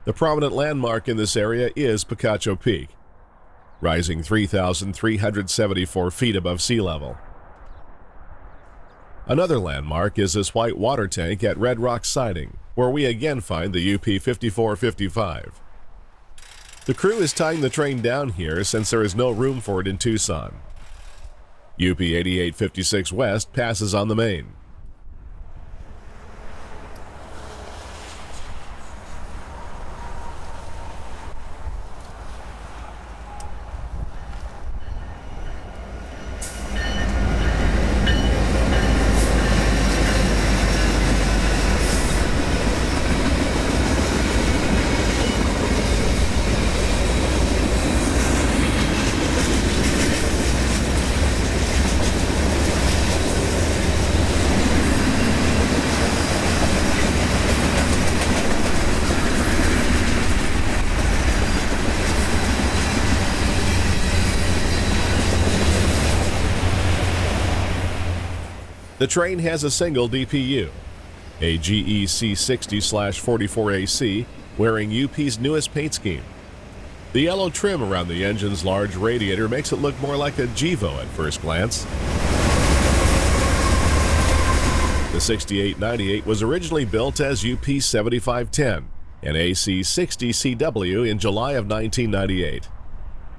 The prominent landmark in this area is Picacho Peak, rising 3,374 feet above sea level. Another landmark is this white water tank at Red Rock Siding, where we again find the UP 5455. The crew is tying the train down here since there is no room for it in Tucson. UP 8856 West passes on the main. The train has a single DPU, a GEC 60/44AC, wearing UP's newest paint scheme. The yellow trim around the engine's large radiator makes it look more like a Gevo at first glance. The 6898 was originally built as UP 7510, an AC 60 CW in July of 1998.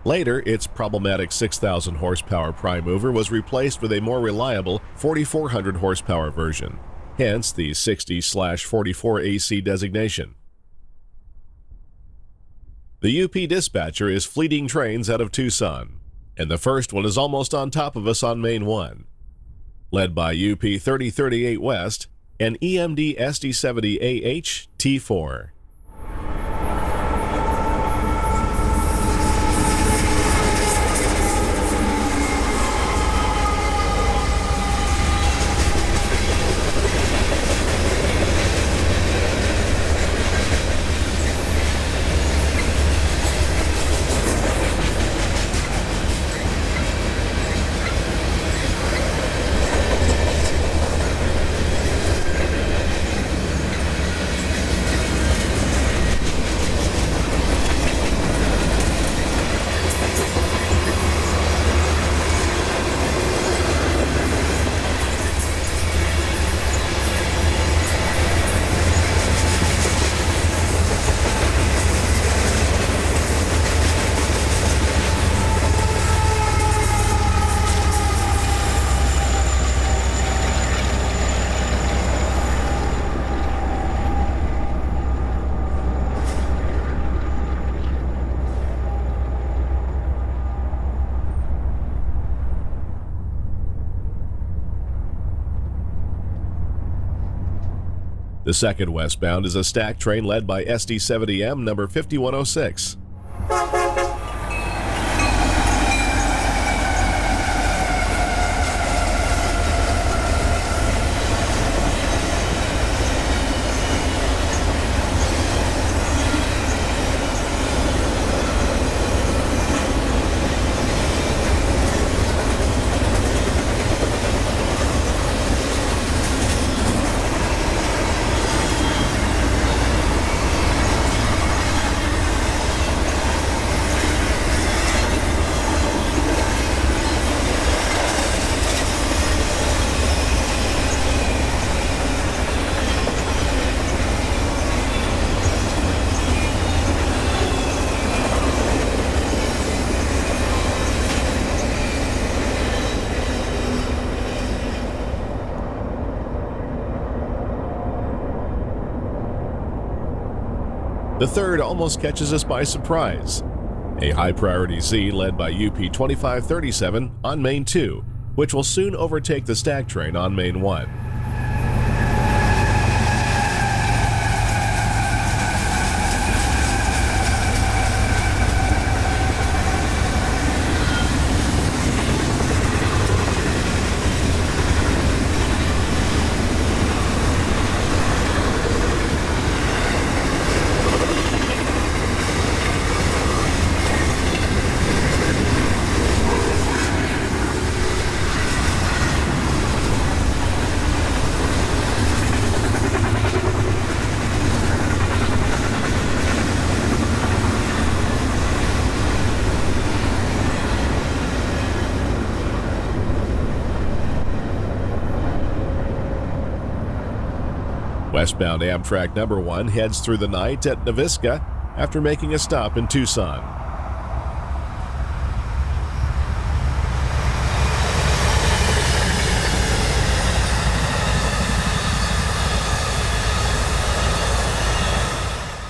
Later, its problematic 6,000 horsepower prime mover was replaced with a more reliable 4,400 horsepower version, hence the 60/44 AC designation. The UP dispatcher is fleeting trains out of Tucson, and the first one is almost on top of us on Main 1. Led by UP 3038 West and EMD SD70AH T4. The second westbound is a stack train led by SD70M number 5106. The third almost catches us by surprise. A high-priority Z led by UP 2537 on Main 2, which will soon overtake the stack train on Main 1. Westbound Amtrak number 1 heads through the night at Nebraska after making a stop in Tucson.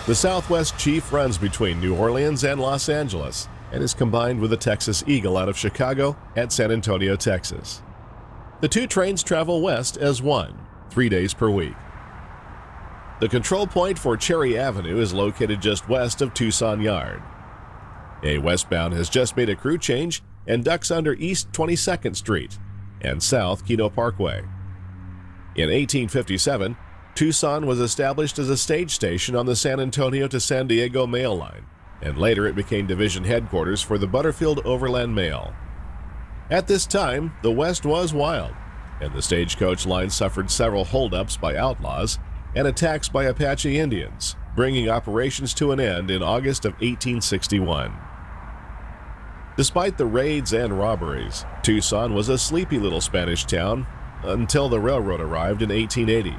The Southwest Chief runs between New Orleans and Los Angeles and is combined with the Texas Eagle out of Chicago at San Antonio, Texas. The two trains travel west as one, 3 days per week. The control point for Cherry Avenue is located just west of Tucson Yard. A westbound has just made a crew change and ducks under East 22nd Street and South Kino Parkway. In 1857, Tucson was established as a stage station on the San Antonio to San Diego Mail Line, and later it became division headquarters for the Butterfield Overland Mail. At this time, the West was wild, and the stagecoach line suffered several holdups by outlaws and attacks by Apache Indians, bringing operations to an end in August of 1861. Despite the raids and robberies, Tucson was a sleepy little Spanish town until the railroad arrived in 1880.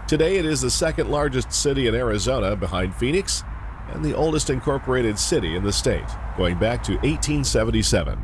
Today it is the second largest city in Arizona behind Phoenix and the oldest incorporated city in the state, going back to 1877.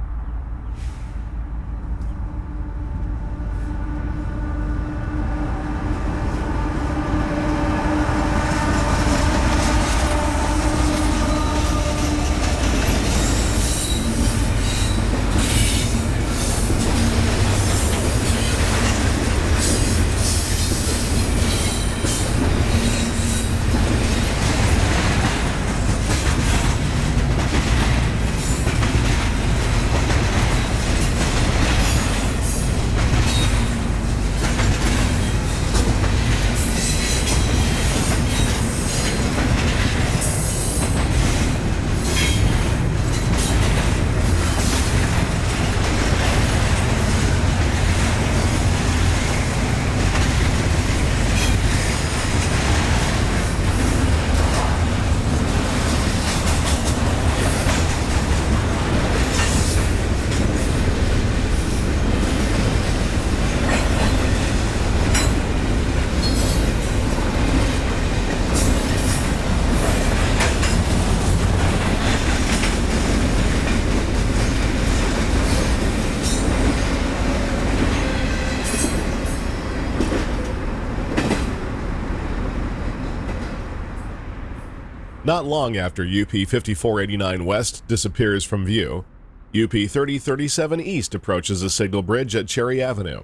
Not long after UP 5489 West disappears from view, UP 3037 East approaches a signal bridge at Cherry Avenue.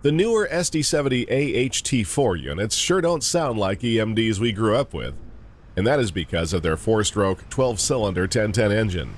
The newer SD70 AHT4 units sure don't sound like EMDs we grew up with, and that is because of their 4-stroke, 12-cylinder 1010 engine.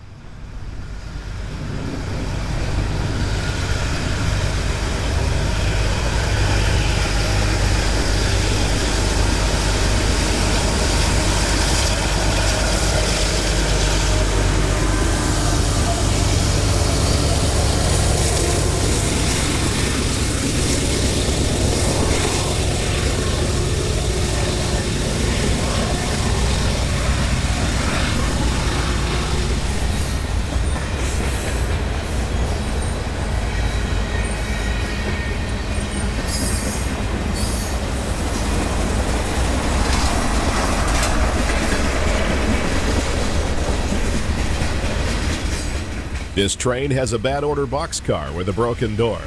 This train has a bad order boxcar with a broken door.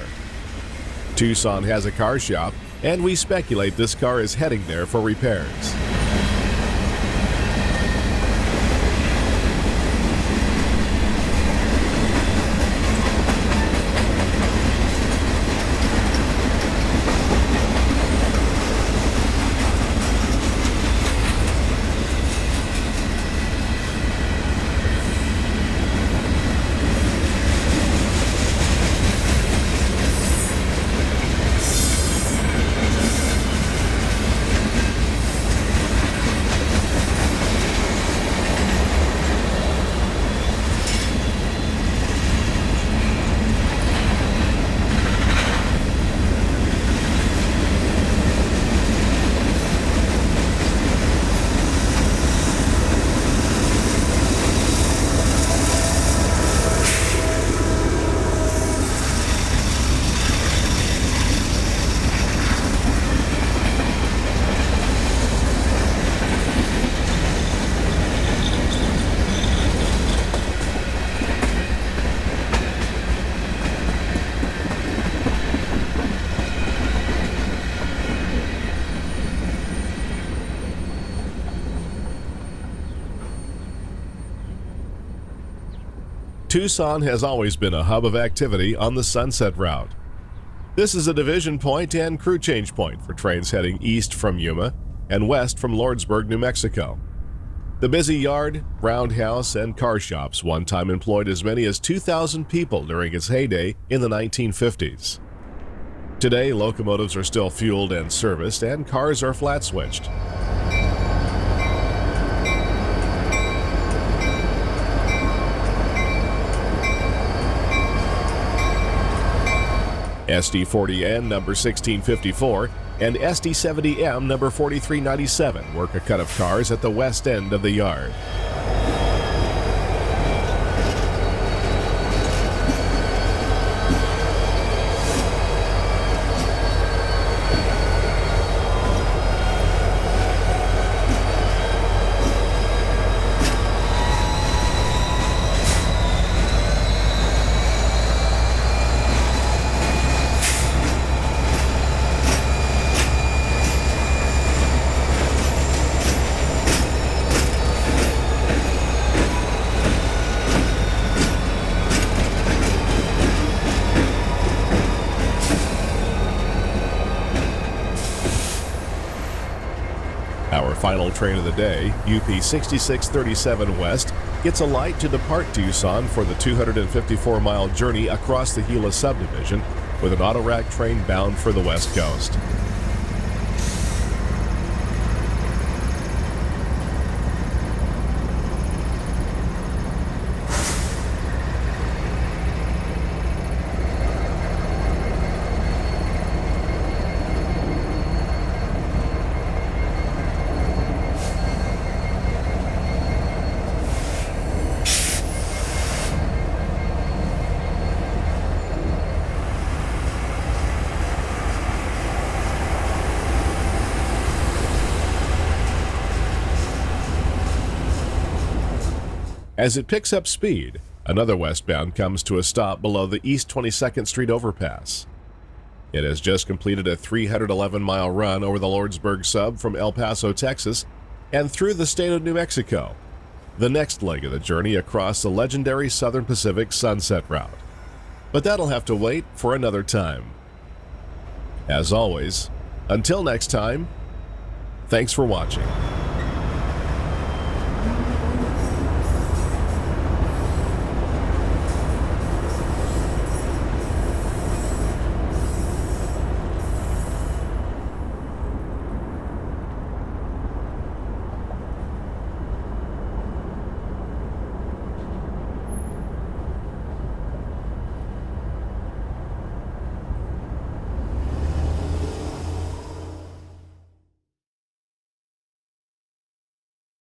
Tucson has a car shop, and we speculate this car is heading there for repairs. Tucson has always been a hub of activity on the Sunset Route. This is a division point and crew change point for trains heading east from Yuma and west from Lordsburg, New Mexico. The busy yard, roundhouse, and car shops one time employed as many as 2,000 people during its heyday in the 1950s. Today, locomotives are still fueled and serviced, and cars are flat-switched. SD40N number 1654 and SD70M number 4397 work a cut of cars at the west end of the yard. Our final train of the day, UP 6637 West, gets a light to depart Tucson for the 254-mile journey across the Gila Subdivision with an autorack train bound for the West Coast. As it picks up speed, another westbound comes to a stop below the East 22nd Street overpass. It has just completed a 311-mile run over the Lordsburg sub from El Paso, Texas, and through the state of New Mexico, the next leg of the journey across the legendary Southern Pacific Sunset Route. But that'll have to wait for another time. As always, until next time, thanks for watching.